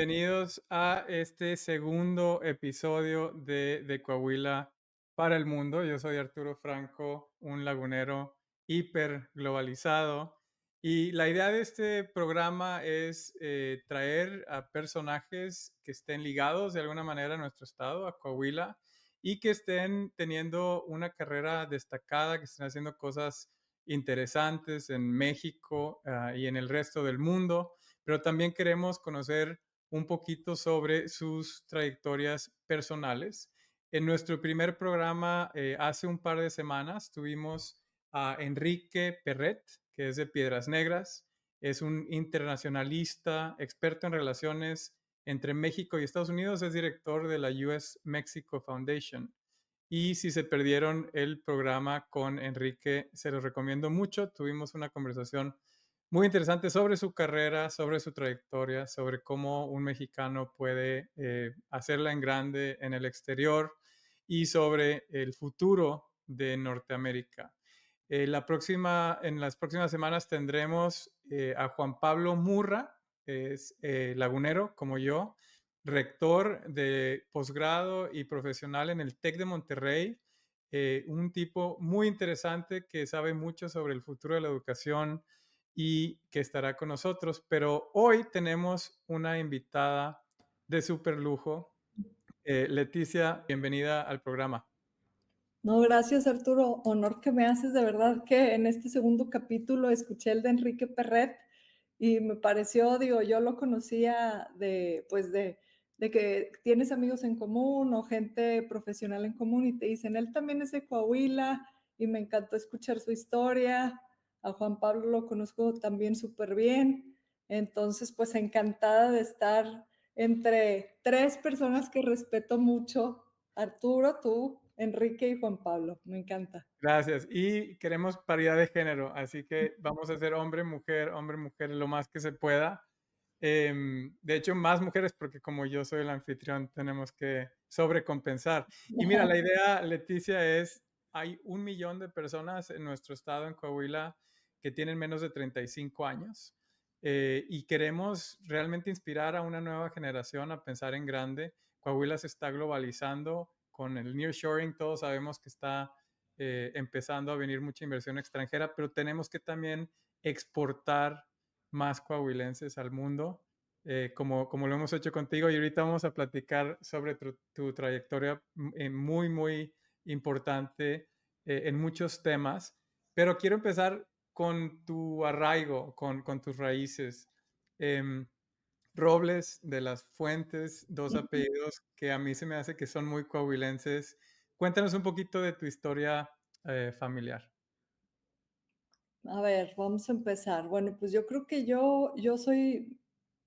bienvenidos a este segundo episodio de Coahuila para el mundo. Yo soy Arturo Franco, un lagunero hiper globalizado. Y la idea de este programa es traer a personajes que estén ligados de alguna manera a nuestro estado, a Coahuila, y que estén teniendo una carrera destacada, que estén haciendo cosas interesantes en México, y en el resto del mundo, pero también queremos conocer un poquito sobre sus trayectorias personales. En nuestro primer programa, hace un par de semanas, tuvimos a Enrique Perret, que es de Piedras Negras. Es un internacionalista, experto en relaciones entre México y Estados Unidos. Es director de la US Mexico Foundation. Y si se perdieron el programa con Enrique, se los recomiendo mucho. Tuvimos una conversación muy interesante sobre su carrera, sobre su trayectoria, sobre cómo un mexicano puede hacerla en grande en el exterior y sobre el futuro de Norteamérica. En las próximas semanas tendremos a Juan Pablo Murra, es lagunero como yo, rector de posgrado y profesional en el TEC de Monterrey, un tipo muy interesante que sabe mucho sobre el futuro de la educación y que estará con nosotros. Pero hoy tenemos una invitada de súper lujo. Leticia, bienvenida al programa. No, gracias Arturo, honor que me haces. De verdad que en este segundo capítulo escuché el de Enrique Perret y me pareció, digo, yo lo conocía de que tienes amigos en común o gente profesional en común y te dicen, él también es de Coahuila y me encantó escuchar su historia. A Juan Pablo lo conozco también súper bien. Entonces, pues encantada de estar entre tres personas que respeto mucho. Arturo, tú, Enrique y Juan Pablo. Me encanta. Gracias. Y queremos paridad de género, así que vamos a hacer hombre, mujer, lo más que se pueda. De hecho, más mujeres, porque como yo soy el anfitrión, tenemos que sobrecompensar. Y mira, la idea, Leticia, es, hay 1 millón de personas en nuestro estado, en Coahuila, que tienen menos de 35 años. Y queremos realmente inspirar a una nueva generación a pensar en grande. Coahuila se está globalizando con el nearshoring, todos sabemos que está empezando a venir mucha inversión extranjera, pero tenemos que también exportar más coahuilenses al mundo, como lo hemos hecho contigo. Y ahorita vamos a platicar sobre tu trayectoria muy, muy importante en muchos temas. Pero quiero empezar con tu arraigo, con tus raíces. Em, Robles de las Fuentes, dos apellidos que a mí se me hace que son muy coahuilenses. Cuéntanos un poquito de tu historia familiar. A ver, vamos a empezar. Bueno, pues yo creo que yo soy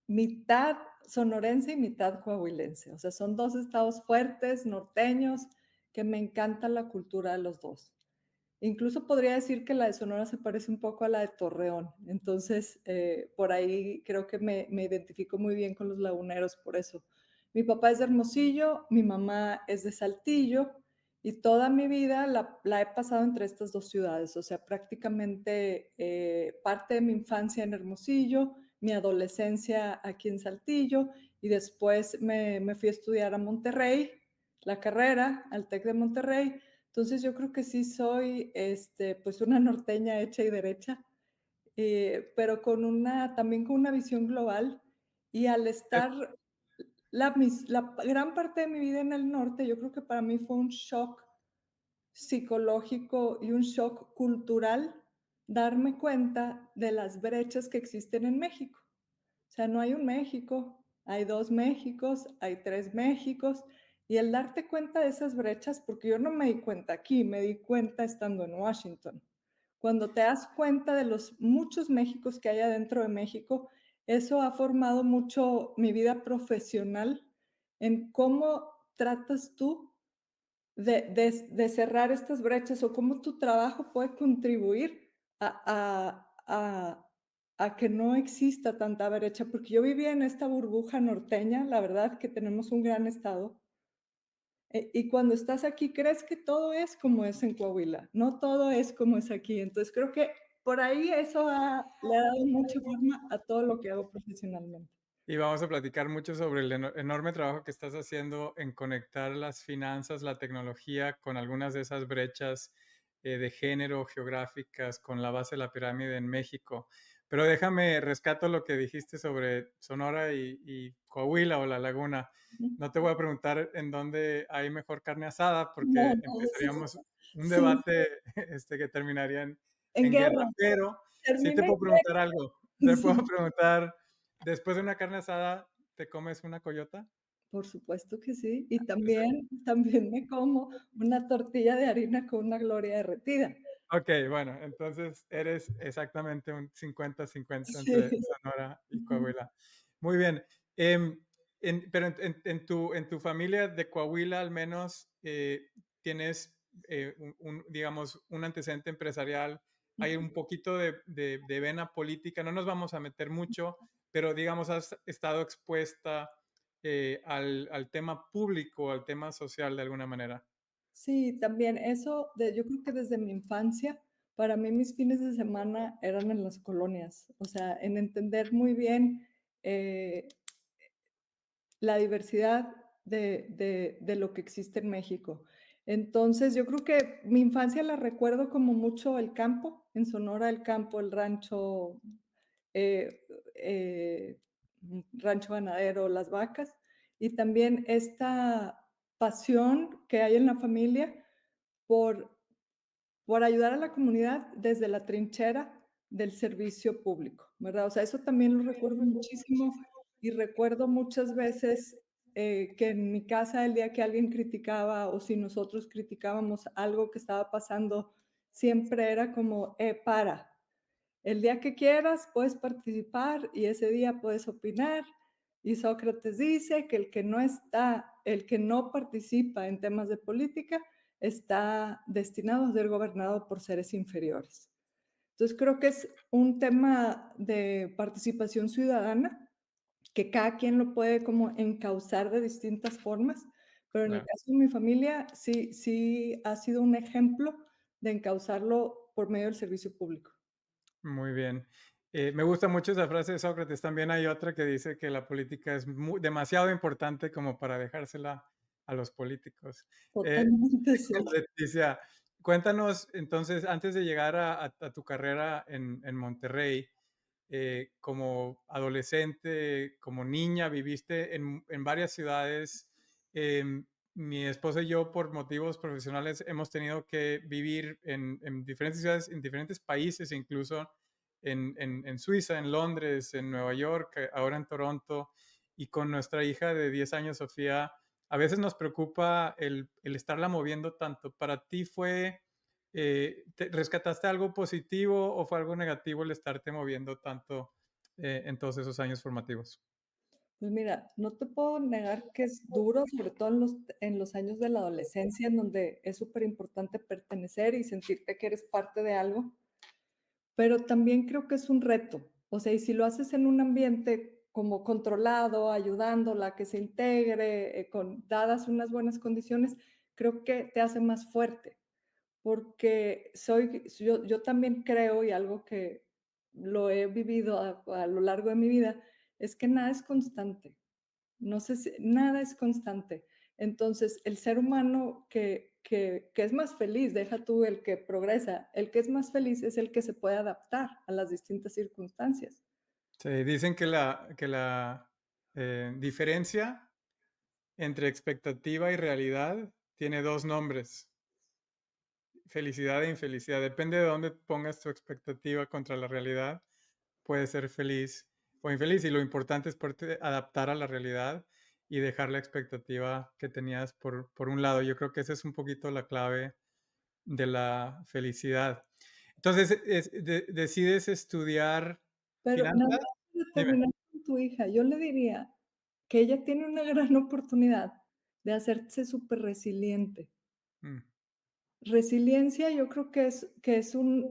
mitad sonorense y mitad coahuilense. O sea, son dos estados fuertes, norteños, que me encanta la cultura de los dos. Incluso podría decir que la de Sonora se parece un poco a la de Torreón. Entonces, por ahí creo que me identifico muy bien con los laguneros por eso. Mi papá es de Hermosillo, mi mamá es de Saltillo y toda mi vida la he pasado entre estas dos ciudades. O sea, prácticamente parte de mi infancia en Hermosillo, mi adolescencia aquí en Saltillo y después me fui a estudiar a Monterrey, la carrera, al TEC de Monterrey. Entonces yo creo que sí soy pues una norteña hecha y derecha, pero también con una visión global. Y al Eh, estar la gran parte de mi vida en el norte, yo creo que para mí fue un shock psicológico y un shock cultural darme cuenta de las brechas que existen en México. O sea, no hay un México, hay dos Méxicos, hay tres Méxicos, y el darte cuenta de esas brechas, porque yo no me di cuenta aquí, me di cuenta estando en Washington. Cuando te das cuenta de los muchos Méxicos que hay adentro de México, eso ha formado mucho mi vida profesional en cómo tratas tú de cerrar estas brechas o cómo tu trabajo puede contribuir a que no exista tanta brecha, porque yo vivía en esta burbuja norteña, la verdad que tenemos un gran estado, y cuando estás aquí crees que todo es como es en Coahuila, no todo es como es aquí, entonces creo que por ahí eso le ha dado mucha forma a todo lo que hago profesionalmente. y vamos a platicar mucho sobre el enorme trabajo que estás haciendo en conectar las finanzas, la tecnología con algunas de esas brechas de género geográficas con la base de la pirámide en México. Pero déjame, rescato lo que dijiste sobre Sonora y Coahuila o La Laguna. No te voy a preguntar en dónde hay mejor carne asada No, porque no, empezaríamos un sí, debate que terminaría en en guerra, guerra, pero sí te termina en puedo preguntar algo. guerra. Te puedo Sí, preguntar, después de una carne asada, ¿te comes una coyota? por supuesto que sí. Y Ese también me como una tortilla de harina con una gloria derretida. okey, bueno, entonces eres exactamente un 50-50 entre Sí. Sonora y Ujú. Coahuila. Muy bien, em, pero en tu familia de Coahuila, al menos, tienes, digamos, un antecedente empresarial, hay un poquito de vena política, no nos vamos a meter mucho, pero, digamos, has estado expuesta, al tema público, al tema social de alguna manera. Sí, también eso yo creo que desde mi infancia, para mí mis fines de semana eran en las colonias, o sea, en entender muy bien, eh, la diversidad de lo que existe en México. Entonces, yo creo que mi infancia la recuerdo como mucho el campo, en Sonora el campo, el rancho, eh, rancho ganadero, las vacas, y también esta pasión que hay en la familia por ayudar a la comunidad desde la trinchera del servicio público, ¿verdad? O sea, eso también lo recuerdo muchísimo y recuerdo muchas veces, que en mi casa el día que alguien criticaba o si nosotros criticábamos algo que estaba pasando, siempre era como, para, el día que quieras puedes participar y ese día puedes opinar. Y Sócrates dice que el que no participa en temas de política está destinado a ser gobernado por seres inferiores. Entonces creo que es un tema de participación ciudadana que cada quien lo puede como encauzar de distintas formas, pero en el Claro. caso de mi familia sí ha sido un ejemplo de encauzarlo por medio del servicio público. Muy bien. Me gusta mucho esa frase de Sócrates. También hay otra que dice que la política es demasiado importante como para dejársela a los políticos. Eh, Totalmente sí. Leticia, cuéntanos entonces, antes de llegar a tu carrera en Monterrey, como adolescente, como niña, viviste en varias ciudades. Em, Mi esposa y yo, por motivos profesionales, hemos tenido que vivir en diferentes ciudades, en diferentes países, incluso en Suiza, en Londres, en Nueva York, ahora en Toronto, y con nuestra hija de 10 años, Sofía, a veces nos preocupa el estarla moviendo tanto. ¿Para ti fue, rescataste algo positivo o fue algo negativo el estarte moviendo tanto en todos esos años formativos? Pues mira, no te puedo negar que es duro, sobre todo en los años de la adolescencia, en donde es súper importante pertenecer y sentirte que eres parte de algo, pero también creo que es un reto. O sea, y si lo haces en un ambiente como controlado, ayudándola a que se integre, dadas unas buenas condiciones, creo que te hace más fuerte. Porque yo también creo, y algo que lo he vivido a lo largo de mi vida, es que nada es constante. No sé si nada es constante. Entonces, el ser humano que es más feliz, deja tú el que progresa, el que es más feliz es el que se puede adaptar a las distintas circunstancias. Sí, dicen que la diferencia entre expectativa y realidad tiene dos nombres: felicidad e infelicidad. Depende de dónde pongas tu expectativa contra la realidad, puedes ser feliz o infeliz. Y lo importante es poderte adaptar a la realidad y dejar la expectativa que tenías por un lado. Yo creo que esa es un poquito la clave de la felicidad. Entonces, decides estudiar Pero nada finanzas. más para Dime. terminar con tu hija, yo le diría que ella tiene una gran oportunidad de hacerse súper resiliente. Mm, Resiliencia yo creo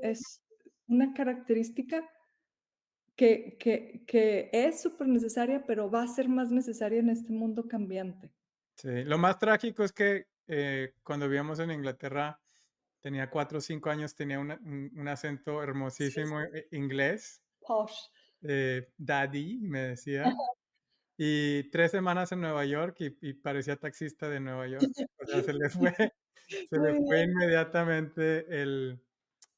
es una característica que es súper necesaria, pero va a ser más necesaria en este mundo cambiante. sí, lo más trágico es que cuando vivíamos en Inglaterra, tenía 4 o 5 años, tenía un acento Sí, hermosísimo sí, inglés. posh. Daddy, me decía. y 3 semanas en Nueva York y parecía taxista de Nueva York. O sea, se le Muy fue bien. inmediatamente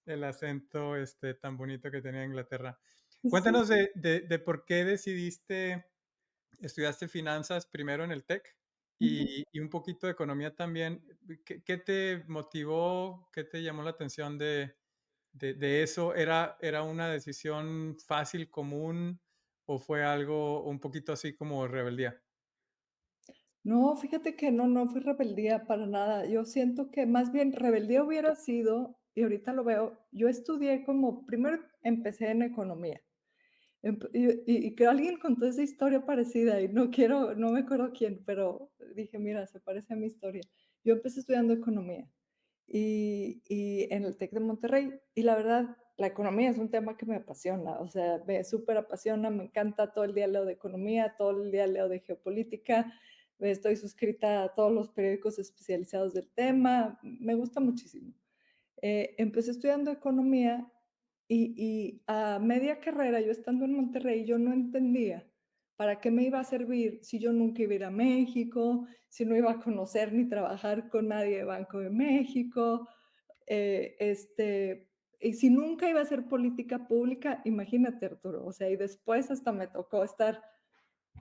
el acento, tan bonito que tenía Inglaterra. Sí. Cuéntanos de por qué decidiste estudiaste finanzas primero en el TEC Ujú. y un poquito de economía también. ¿Qué te motivó? ¿Qué te llamó la atención de eso? ¿Era una decisión fácil, común, o fue algo un poquito así como rebeldía? No, fíjate que no, no fue rebeldía para nada. Yo siento que más bien rebeldía hubiera sido, y ahorita lo veo, yo estudié como, primero empecé en economía. Y que alguien contó esa historia parecida y no me acuerdo quién, pero dije: "Mira, se parece a mi historia". Yo empecé estudiando economía y en el TEC de Monterrey, y la verdad, la economía es un tema que me apasiona, o sea, me superapasiona, me encanta, todo el día leo de economía, todo el día leo de geopolítica, estoy suscrita a todos los periódicos especializados del tema, me gusta muchísimo. Empecé estudiando economía y a media carrera, yo estando en Monterrey, yo no entendía para qué me iba a servir si yo nunca iba a ir a México, si no iba a conocer ni trabajar con nadie de Banco de México, y si nunca iba a hacer política pública, imagínate, Arturo, o sea, y después hasta me tocó estar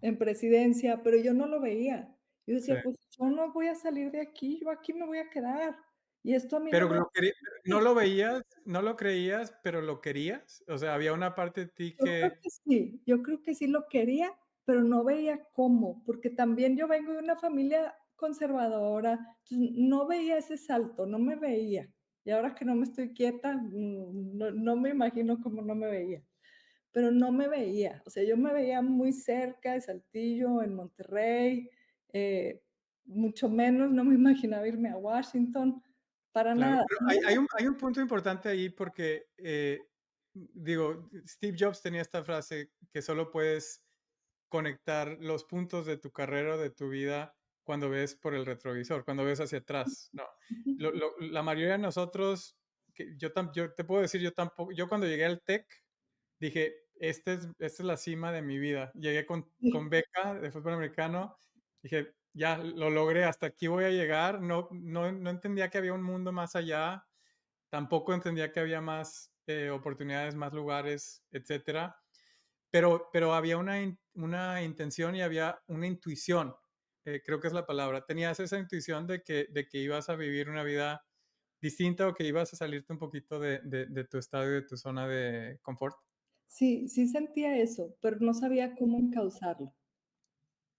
en presidencia, pero yo no lo veía. Yo Sí. decía: "Pues yo no voy a salir de aquí, yo aquí me voy a quedar, y esto a mí no Pero me va lo a querí no servir". lo veías, no lo creías, pero ¿lo querías? O sea, había una parte de ti Yo creo que que sí, yo creo que sí lo quería, pero no veía cómo, porque también yo vengo de una familia conservadora, entonces no veía ese salto, no me veía. Y ahora que no me estoy quieta, no me imagino cómo no me veía, pero no me veía. O sea, yo me veía muy cerca de Saltillo, en Monterrey, eh, mucho menos, no me imaginaba irme a Washington, para claro, nada. pero hay un punto importante ahí porque, digo, Steve Jobs tenía esta frase que solo puedes conectar los puntos de tu carrera o de tu vida cuando ves por el retrovisor, cuando ves hacia atrás, ¿no? Ujú. La mayoría de nosotros, que yo te puedo decir, yo tampoco, yo cuando llegué al TEC dije, esta es la cima de mi vida. Llegué con Sí, beca de fútbol americano, dije, ya lo logré, hasta aquí voy a llegar. No entendía que había un mundo más allá, tampoco entendía que había más oportunidades, más lugares, etcétera. Pero había una intención y había una intuición, creo que es la palabra. Tenías esa intuición de que ibas a vivir una vida distinta o que ibas a salirte un poquito de tu estado y de tu zona de confort. sí, sí sentía eso, pero no sabía cómo encauzarlo.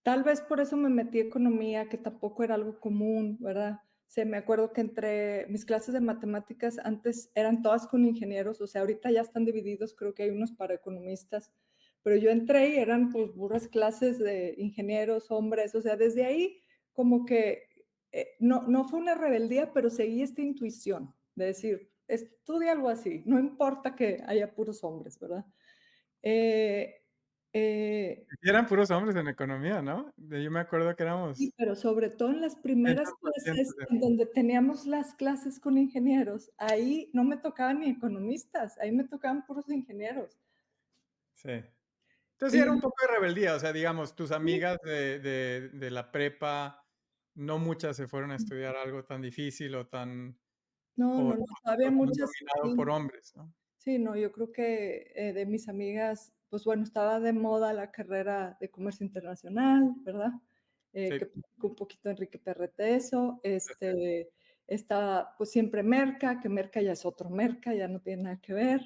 Tal vez por eso me metí a economía, que tampoco era algo común, ¿verdad? Me acuerdo que entre mis clases de matemáticas antes eran todas con ingenieros, o sea, ahorita ya están divididos, creo que hay unos para economistas, pero yo entré y eran pues puras clases de ingenieros, hombres, o sea, desde ahí como que no fue una rebeldía, pero seguí esta intuición de decir, estudia algo así, no importa que haya puros hombres, ¿verdad? Eh, eh, Y eran puros hombres en economía, ¿no? Yo me acuerdo que Sí, éramos pero sobre todo en las primeras 80% clases en donde teníamos las clases con ingenieros, ahí no me tocaban ni economistas, ahí me tocaban puros ingenieros. sí. Entonces, sí era un Y poco de rebeldía, o sea, digamos, tus sí, amigas de la prepa, no muchas se fueron a estudiar algo tan difícil o tan no, o no, no, todavía tan muchas dominado sí, por hombres, ¿no? sí, no, yo creo que, de mis amigas, pues bueno, estaba de moda la carrera de comercio internacional, ¿verdad? Sí, Que platicó un poquito Enrique Perrete eso, así es. está, pues siempre Merca, que Merca ya es otro Merca, ya no tiene nada que ver,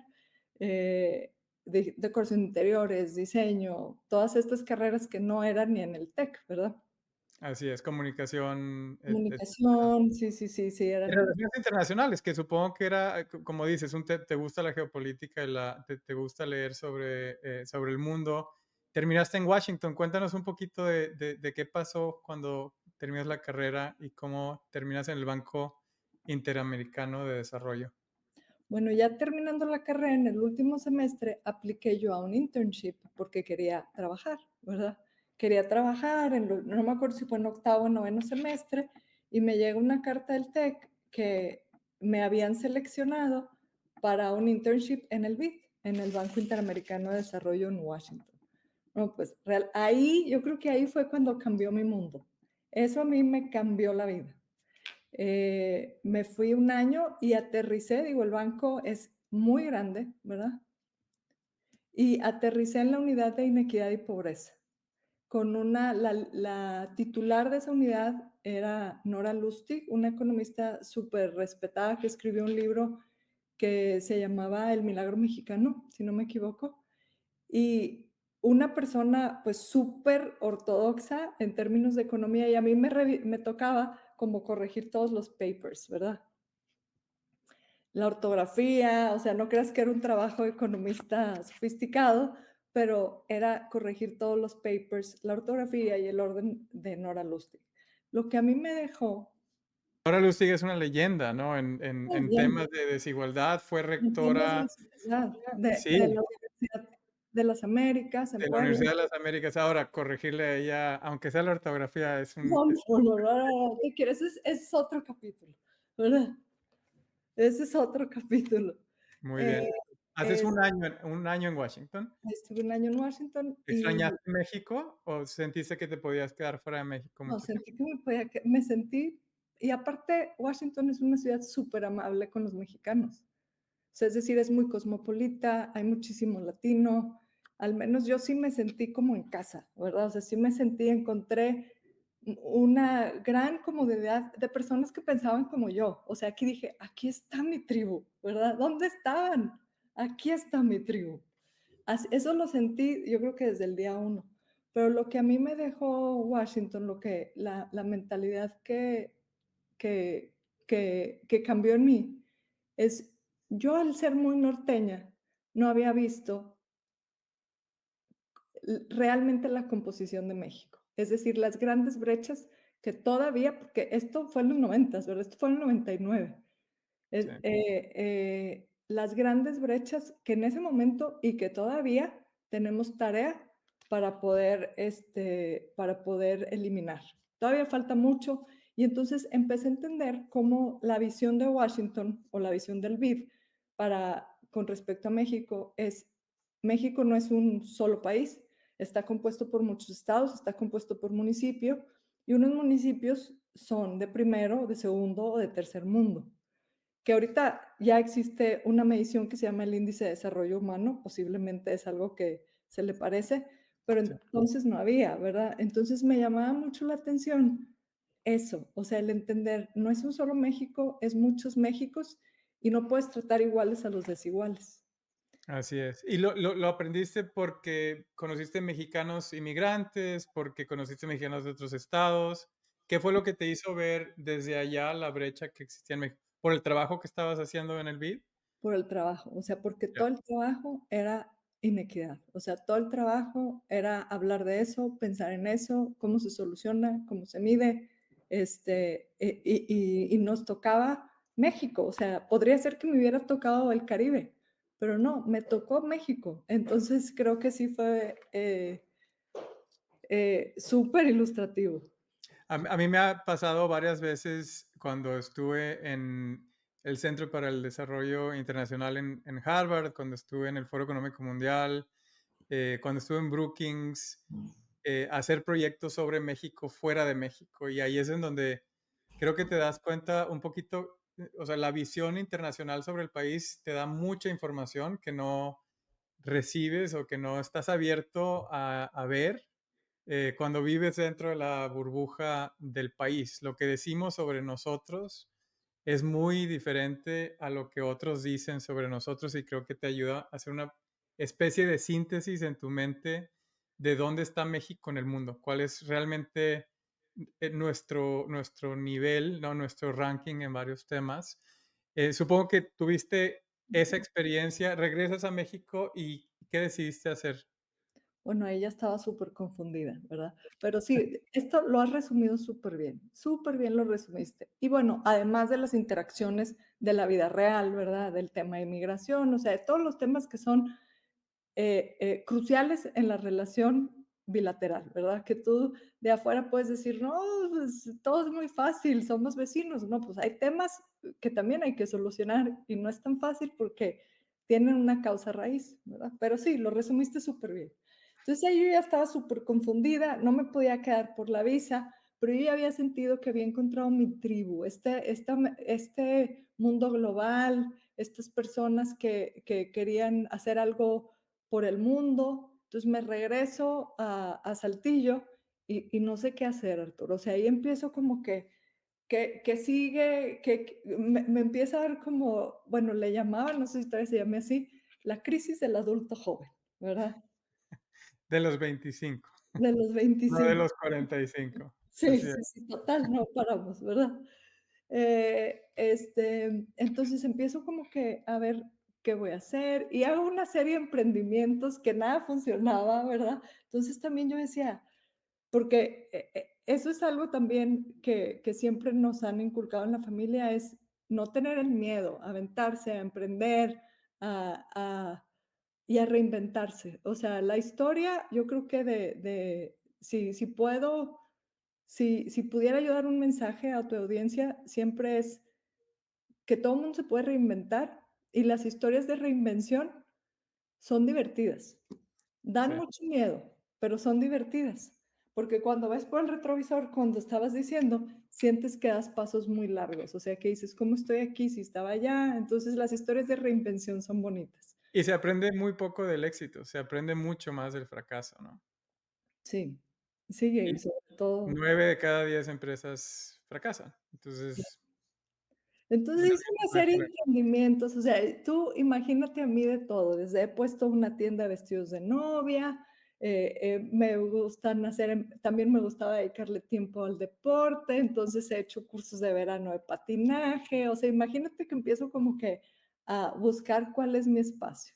decoración de interiores, diseño, todas estas carreras que no eran ni en el TEC, ¿verdad? Así es, comunicación, etcétera. Comunicación, sí, sí, sí, sí, Y eran relaciones internacionales, que supongo que era, como dices, te gusta la geopolítica y te gusta leer sobre el mundo. Terminaste en Washington. Cuéntanos un poquito de qué pasó cuando terminas la carrera y cómo terminas en el Banco Interamericano de Desarrollo. bueno, ya terminando la carrera, en el último semestre, apliqué yo a un internship porque quería trabajar, ¿verdad? Quería trabajar, no me acuerdo si fue en octavo o noveno semestre, y me llega una carta del TEC que me habían seleccionado para un internship en el BID, en el Banco Interamericano de Desarrollo en Washington. No, pues, ahí, yo creo que ahí fue cuando cambió mi mundo. Eso a mí me cambió la vida. Me fui un año y aterricé, digo, el banco es muy grande, ¿verdad? Y aterricé en la unidad de inequidad y pobreza. Con la titular de esa unidad era Nora Lustig, una economista súper respetada que escribió un libro que se llamaba El Milagro Mexicano, si no me equivoco. Y una persona pues súper ortodoxa en términos de economía y a mí me tocaba como corregir todos los papers, ¿verdad? La ortografía, o sea, no creas que era un trabajo de economista sofisticado, pero era corregir todos los papers, la ortografía y el orden de Nora Lustig. Lo que a mí me dejó, Ahora Lustig es una leyenda, ¿no? En leyendo, temas de desigualdad, fue en temas de rectora, desigualdad, de sí, la Universidad de las Américas en de la Puebla. Universidad de las Américas. Ahora, corregirle a ella, aunque sea la ortografía, No, es no, no, no, no, no, te quiero, ese es otro capítulo, ¿verdad? Ese es otro capítulo. muy Eh, bien. Haces es un año en Washington. Estuve un año en Washington y ¿Extrañaste México o sentiste que te podías quedar fuera de México no, mucho tiempo? sentí que me sentí y aparte Washington es una ciudad súper amable con los mexicanos. O sea, es decir, es muy cosmopolita, hay muchísimo latino, al menos yo sí me sentí como en casa, ¿verdad? O sea, sí me sentí, encontré una gran comodidad de personas que pensaban como yo. O sea, aquí dije, aquí está mi tribu, ¿verdad? ¿Dónde estaban? Aquí está mi tribu. Eso lo sentí, yo creo que desde el día uno. Pero lo que a mí me dejó Washington, la mentalidad que, que cambió en mí, es yo al ser muy norteña, no había visto realmente la composición de México. Es decir, las grandes brechas que todavía, porque esto fue en los 90, ¿verdad? Esto fue en el 99. Sí, Las grandes brechas que en ese momento y que todavía tenemos tarea para poder eliminar. Todavía falta mucho y entonces empecé a entender cómo la visión de Washington o la visión del BID con respecto a México es, México no es un solo país, está compuesto por muchos estados, está compuesto por municipios y unos municipios son de primero, de segundo o de tercer mundo, que ahorita ya existe una medición que se llama el índice de desarrollo humano, posiblemente es algo que se le parece, pero sí. entonces no había, ¿verdad? Entonces me llamaba mucho la atención eso, o sea, el entender, no es un solo México, es muchos Méxicos y no puedes tratar iguales a los desiguales. Así es. ¿Y lo aprendiste porque conociste mexicanos inmigrantes, porque conociste mexicanos de otros estados? ¿Qué fue lo que te hizo ver desde allá la brecha que existía en México? ¿Por el trabajo que estabas haciendo en el BID? Por el trabajo, o sea, porque Ya, todo el trabajo era inequidad, o sea, todo el trabajo era hablar de eso, pensar en eso, cómo se soluciona, cómo se mide, y nos tocaba México, o sea, podría ser que me hubiera tocado el Caribe, pero no, me tocó México, entonces creo que sí fue súper ilustrativo. A mí me ha pasado varias veces cuando estuve en el Centro para el Desarrollo Internacional en Harvard, cuando estuve en el Foro Económico Mundial, cuando estuve en Brookings, hacer proyectos sobre México fuera de México. Y ahí es en donde creo que te das cuenta un poquito, o sea, la visión internacional sobre el país te da mucha información que no recibes o que no estás abierto a ver cuando vives dentro de la burbuja del país. Lo que decimos sobre nosotros es muy diferente a lo que otros dicen sobre nosotros y creo que te ayuda a hacer una especie de síntesis en tu mente de dónde está México en el mundo, cuál es realmente nuestro nivel, ¿no? Nuestro ranking en varios temas. Supongo que tuviste esa experiencia, regresas a México y ¿qué decidiste hacer? Bueno, ella estaba súper confundida, ¿verdad? Pero sí, esto lo has resumido súper bien lo resumiste. Y bueno, además de las interacciones de la vida real, ¿verdad? Del tema de inmigración, o sea, de todos los temas que son cruciales en la relación bilateral, ¿verdad? Que tú de afuera puedes decir, no, pues, todo es muy fácil, somos vecinos. No, pues hay temas que también hay que solucionar y no es tan fácil porque tienen una causa raíz, ¿verdad? Pero sí, lo resumiste súper bien. Entonces ahí yo ya estaba súper confundida, no me podía quedar por la visa, pero yo ya había sentido que había encontrado mi tribu, este mundo global, estas personas que querían hacer algo por el mundo. Entonces me regreso a Saltillo y no sé qué hacer, Arturo. O sea, ahí empiezo como que sigue, me empieza a dar como, bueno, le llamaban, no sé si todavía se llame así, la crisis del adulto joven, ¿verdad? De los 25, De los no de 25. los 45. Sí, Así es. sí, sí, total, no paramos, ¿verdad? Entonces empiezo como que a ver qué voy a hacer y hago una serie de emprendimientos que nada funcionaba, ¿verdad? Entonces también yo decía, porque eso es algo también que siempre nos han inculcado en la familia, es no tener el miedo, a aventarse, a emprender, a, a- y a reinventarse. O sea, la historia, yo creo que si puedo, si pudiera yo dar un mensaje a tu audiencia, siempre es que todo el mundo se puede reinventar y las historias de reinvención son divertidas. Dan Sí. mucho miedo, pero son divertidas, porque cuando ves por el retrovisor, cuando estabas diciendo, sientes que das pasos muy largos, o sea, que dices, ¿cómo estoy aquí si estaba allá? Entonces, las historias de reinvención son bonitas. Y se aprende muy poco del éxito, se aprende mucho más del fracaso, ¿no? Sí, sí, Y y sobre todo 9 de cada 10 empresas fracasan. Entonces, entonces nadie hice se una puede serie de poner. emprendimientos, o sea, tú imagínate a mí de todo, desde he puesto una tienda de vestidos de novia, me gustan hacer, también me gustaba dedicarle tiempo al deporte, entonces he hecho cursos de verano de patinaje, o sea, imagínate que empiezo como que a buscar cuál es mi espacio.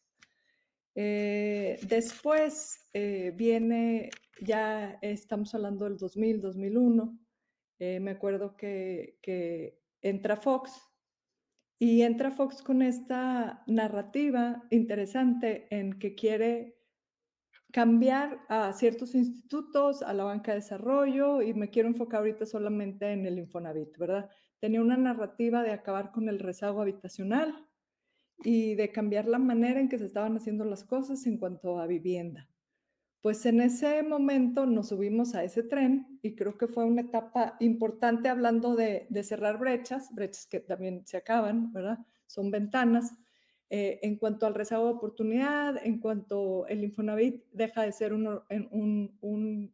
Después viene, ya estamos hablando del 2000, 2001, me acuerdo que entra Fox y entra Fox con esta narrativa interesante en que quiere cambiar a ciertos institutos, a la banca de desarrollo, y me quiero enfocar ahorita solamente en el Infonavit, ¿verdad? Tenía una narrativa de acabar con el rezago habitacional y de cambiar la manera en que se estaban haciendo las cosas en cuanto a vivienda. Pues en ese momento nos subimos a ese tren y creo que fue una etapa importante hablando de cerrar brechas, brechas que también se acaban, ¿verdad? Son ventanas. En cuanto al rezago de oportunidad, en cuanto el Infonavit deja de ser un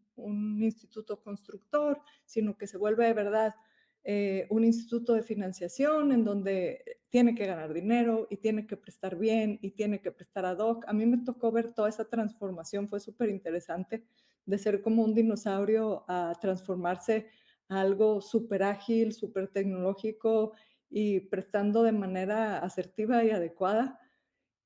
instituto constructor, sino que se vuelve de verdad un instituto de financiación en donde tiene que ganar dinero y tiene que prestar bien y tiene que prestar ad hoc. A mí me tocó ver toda esa transformación, fue súper interesante de ser como un dinosaurio a transformarse a algo súper ágil, súper tecnológico y prestando de manera asertiva y adecuada.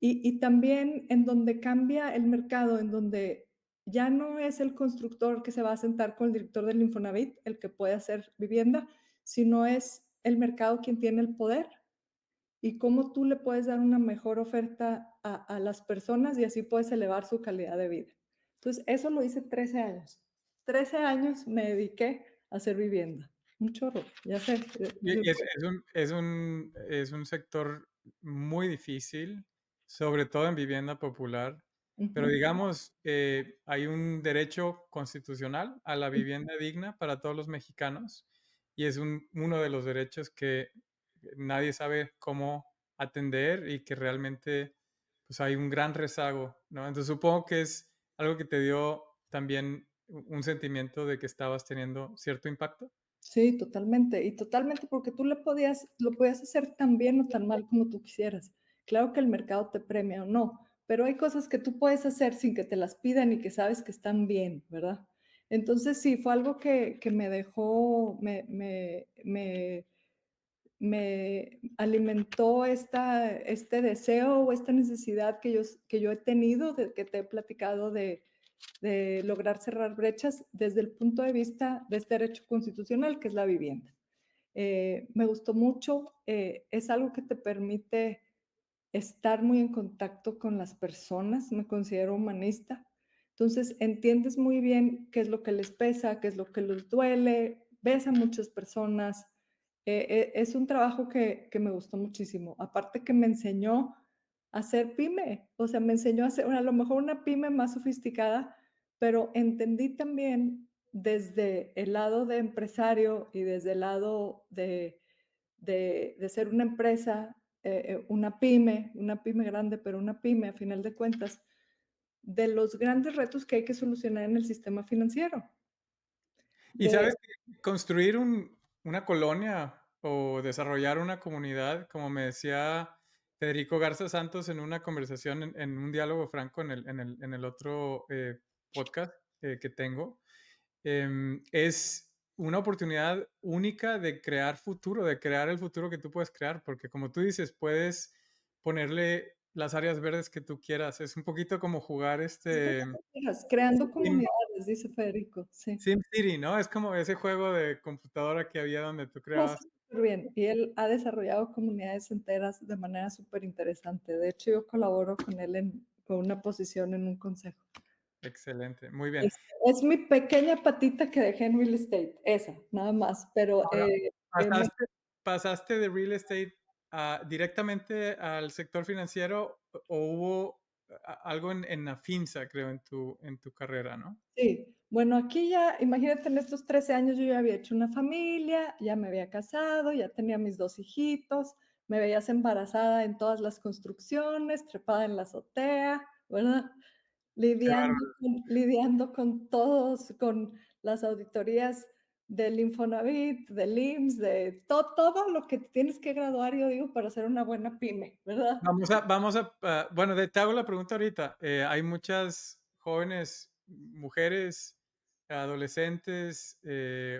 Y también en donde cambia el mercado, en donde ya no es el constructor que se va a sentar con el director del Infonavit, el que puede hacer vivienda, sino es el mercado quien tiene el poder y cómo tú le puedes dar una mejor oferta a las personas y así puedes elevar su calidad de vida. Entonces, eso lo hice 13 años. 13 años me dediqué a hacer vivienda. Un chorro, ya sé. Y es un sector muy difícil, sobre todo en vivienda popular, pero Ujú, digamos, hay un derecho constitucional a la vivienda digna para todos los mexicanos y es uno de los derechos que nadie sabe cómo atender y que realmente, pues, hay un gran rezago, ¿no? Entonces, supongo que es algo que te dio también un sentimiento de que estabas teniendo cierto impacto. sí, totalmente. Y totalmente porque tú lo podías hacer tan bien o tan mal como tú quisieras. Claro que el mercado te premia o no, pero hay cosas que tú puedes hacer sin que te las pidan y que sabes que están bien, ¿verdad? Entonces sí, fue algo que me dejó, me alimentó este deseo o esta necesidad que yo he tenido, de, que te he platicado de lograr cerrar brechas desde el punto de vista de este derecho constitucional, que es la vivienda. Me gustó mucho, es algo que te permite estar muy en contacto con las personas, me considero humanista, entonces entiendes muy bien qué es lo que les pesa, qué es lo que les duele, ves a muchas personas, es un trabajo que me gustó muchísimo, aparte que me enseñó a hacer pyme, o sea, me enseñó a hacer a lo mejor una pyme más sofisticada, pero entendí también desde el lado de empresario y desde el lado de ser una empresa, una pyme grande, pero una pyme a final de cuentas, de los grandes retos que hay que solucionar en el sistema financiero. Y De sabes que construir una colonia o desarrollar una comunidad, como me decía Federico Garza Santos en una conversación, en un diálogo franco en el otro podcast que tengo, es una oportunidad única de crear futuro, de crear el futuro que tú puedes crear, porque como tú dices, puedes ponerle las áreas verdes que tú quieras. Es un poquito como jugar creando Sim comunidades, dice Federico, sí. SimCity, ¿no? Es como ese juego de computadora que había donde tú Lo hace creabas. superbién, y él ha desarrollado comunidades enteras de manera superinteresante. De hecho, yo colaboro con él con una posición en un consejo. Excelente, muy bien. Es mi pequeña patita que dejé en real estate, esa, nada más, pero, Ahora, me ¿pasaste pasaste de real estate directamente al sector financiero o hubo algo en la Afinsa, creo, en tu carrera, ¿no? sí, bueno, aquí ya, imagínate, en estos 13 años yo ya había hecho una familia, ya me había casado, ya tenía mis 2 hijitos, me veías embarazada en todas las construcciones, trepada en la azotea, ¿verdad? Qué Lidiando con todos, con las auditorías del Infonavit, del IMSS, de todo lo que te tienes que graduar, yo digo, para ser una buena pyme, ¿verdad? Bueno, te hago la pregunta ahorita. Hay muchas jóvenes, mujeres, adolescentes,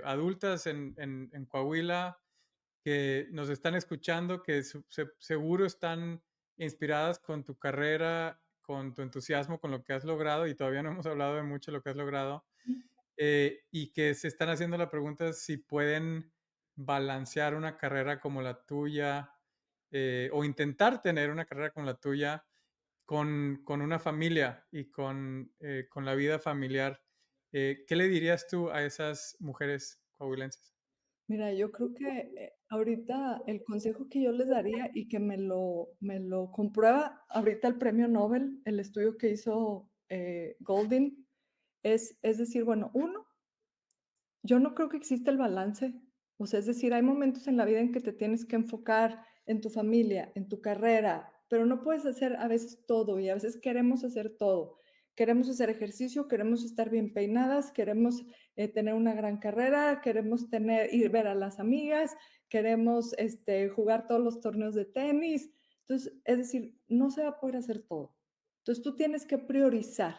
adultas en Coahuila que nos están escuchando, que seguro están inspiradas con tu carrera, con tu entusiasmo, con lo que has logrado, y todavía no hemos hablado de mucho de lo que has logrado, y que se están haciendo la pregunta si pueden balancear una carrera como la tuya, o intentar tener una carrera como la tuya con una familia y con la vida familiar. ¿Qué le dirías tú a esas mujeres coahuilenses? Mira, yo creo que, ahorita el consejo que yo les daría y que me lo comprueba ahorita el premio Nobel, el estudio que hizo, Goldin, es decir, bueno, uno, yo no creo que exista el balance. O sea, es decir, hay momentos en la vida en que te tienes que enfocar en tu familia, en tu carrera, pero no puedes hacer a veces todo y a veces queremos hacer todo. Queremos hacer ejercicio, queremos estar bien peinadas, queremos tener una gran carrera, queremos ir ver a las amigas, queremos jugar todos los torneos de tenis. Entonces, es decir, no se va a poder hacer todo. Entonces, tú tienes que priorizar.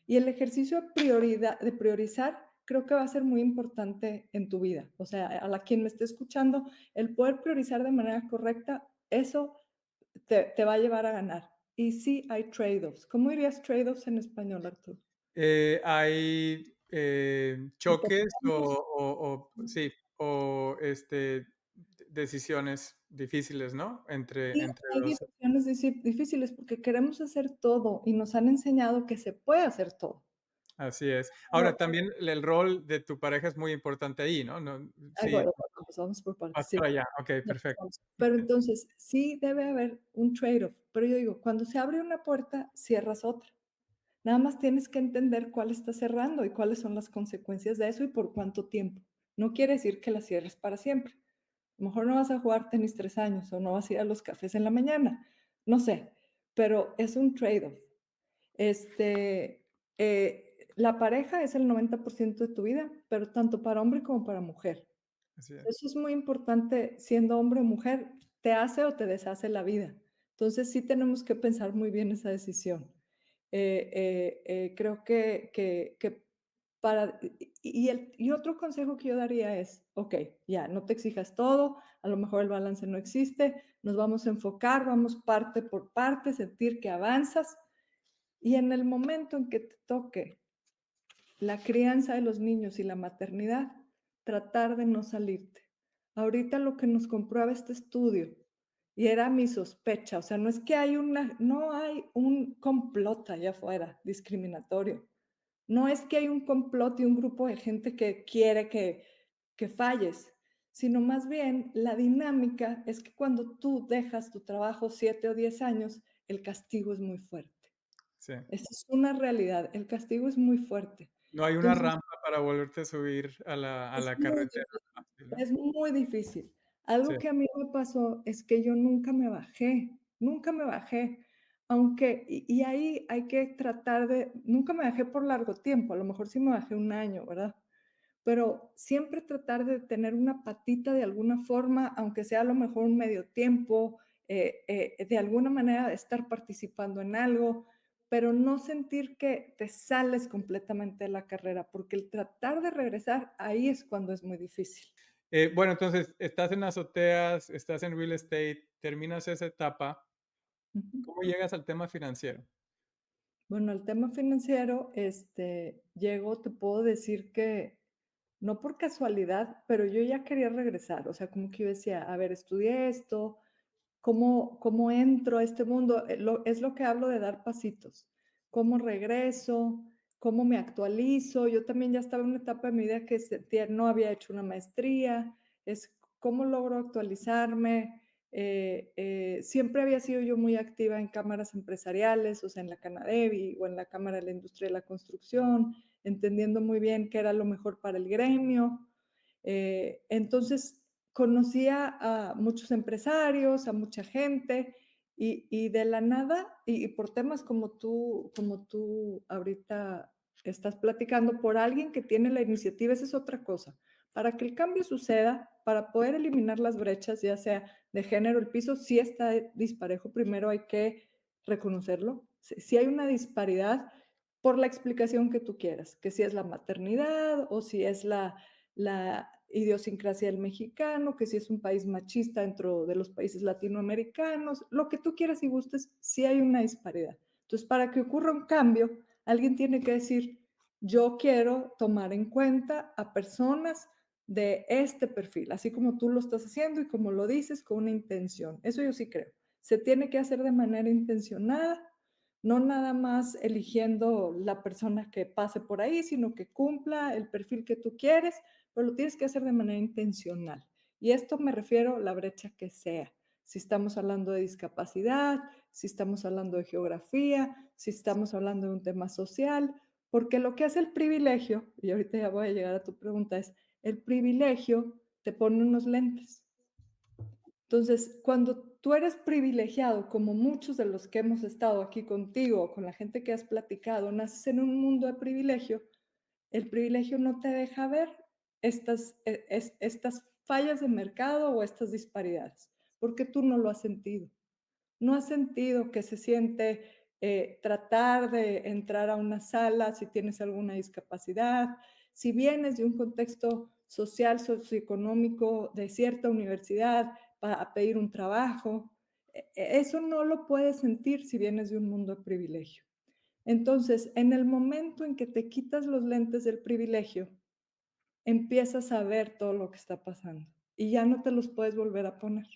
Y el ejercicio de priorizar creo que va a ser muy importante en tu vida. O sea, a la quien me esté escuchando, el poder priorizar de manera correcta, eso te va a llevar a ganar. Y sí hay trade-offs. ¿Cómo dirías trade-offs en español, Arturo? Hay, choques Intercambios. sí, o, decisiones difíciles, ¿no? Entre Sí, entre hay 2. decisiones difíciles porque queremos hacer todo y nos han enseñado que se puede hacer todo. Así es. Pero, Ahora, también el rol de tu pareja es muy importante ahí, ¿no? No, ay, sí, bueno, pues vamos por partes, vas sí. para allá. Okey, Ya, perfecto. vamos. Pero entonces, sí debe haber un trade-off. Pero yo digo, cuando se abre una puerta, cierras otra. Nada más tienes que entender cuál está cerrando y cuáles son las consecuencias de eso y por cuánto tiempo. No quiere decir que la cierres para siempre. A lo mejor no vas a jugar tenis 3 años o no vas a ir a los cafés en la mañana, no sé, pero es un trade-off. La pareja es el 90% de tu vida, pero tanto para hombre como para mujer. Así es. Eso es muy importante, siendo hombre o mujer, te hace o te deshace la vida. Entonces, sí tenemos que pensar muy bien esa decisión. Creo que para y otro consejo que yo daría es, okey, ya, no te exijas todo, a lo mejor el balance no existe, nos vamos a enfocar, vamos parte por parte, sentir que avanzas, y en el momento en que te toque la crianza de los niños y la maternidad, tratar de no salirte. Ahorita lo que nos comprueba este estudio, y era mi sospecha, o sea, no hay un complot allá afuera discriminatorio. No es que hay un complot y un grupo de gente que quiere que falles, sino más bien la dinámica es que cuando tú dejas tu trabajo 7 o 10 años, el castigo es muy fuerte. sí. Esa es una realidad. El castigo es muy fuerte. No hay una Entonces, rampa para volverte a subir a es la muy carretera difícil, fácil, ¿no? es muy difícil. Sí. Algo que a mí me pasó es que yo nunca me bajé, aunque y ahí hay que tratar de nunca me bajé por largo tiempo, a lo mejor sí me bajé un año, ¿verdad? Pero siempre tratar de tener una patita de alguna forma, aunque sea a lo mejor un medio tiempo, de alguna manera estar participando en algo, pero no sentir que te sales completamente de la carrera, porque el tratar de regresar, ahí es cuando es muy difícil. Bueno, entonces, estás en azoteas, estás en real estate, terminas esa etapa, Ujú. ¿cómo llegas al tema financiero? Bueno, el tema financiero, llegó, te puedo decir que no por casualidad, pero yo ya quería regresar, o sea, como que yo decía, a ver, estudié esto, ¿cómo entro a este mundo? Es lo que hablo de dar pasitos. ¿Cómo regreso? ¿Cómo me actualizo? Yo también ya estaba en una etapa de mi vida que sentía no había hecho una maestría, es cómo logro actualizarme. Siempre había sido yo muy activa en cámaras empresariales, o sea, en la Canadevi o en la Cámara de la Industria de la Construcción, entendiendo muy bien qué era lo mejor para el gremio. Entonces, conocía a muchos empresarios, a mucha gente, y de la nada, y por temas como tú ahorita estás platicando, por alguien que tiene la iniciativa, esa es otra cosa. Para que el cambio suceda, para poder eliminar las brechas, ya sea de género, el piso sí está disparejo, primero hay que reconocerlo. Si hay una disparidad por la explicación que tú quieras, que si es la maternidad o si es la idiosincrasia del mexicano, que si es un país machista dentro de los países latinoamericanos, lo que tú quieras y gustes, sí hay una disparidad. Entonces, para que ocurra un cambio, alguien tiene que decir, yo quiero tomar en cuenta a personas de este perfil, así como tú lo estás haciendo y como lo dices, con una intención. Eso yo sí creo. Se tiene que hacer de manera intencionada, no nada más eligiendo la persona que pase por ahí, sino que cumpla el perfil que tú quieres, pero lo tienes que hacer de manera intencional. Y esto me refiero a la brecha que sea. Si estamos hablando de discapacidad, si estamos hablando de geografía, si estamos hablando de un tema social, porque lo que hace el privilegio, y ahorita ya voy a llegar a tu pregunta, es el privilegio te pone unos lentes. Entonces, cuando tú eres privilegiado, como muchos de los que hemos estado aquí contigo, con la gente que has platicado, naces en un mundo de privilegio, el privilegio no te deja ver estas fallas de mercado o estas disparidades, porque tú no lo has sentido. ¿No has sentido que se siente tratar de entrar a una sala si tienes alguna discapacidad? Si vienes de un contexto social, socioeconómico de cierta universidad para pedir un trabajo, eso no lo puedes sentir si vienes de un mundo de privilegio. Entonces, en el momento en que te quitas los lentes del privilegio, empiezas a ver todo lo que está pasando y ya no te los puedes volver a poner.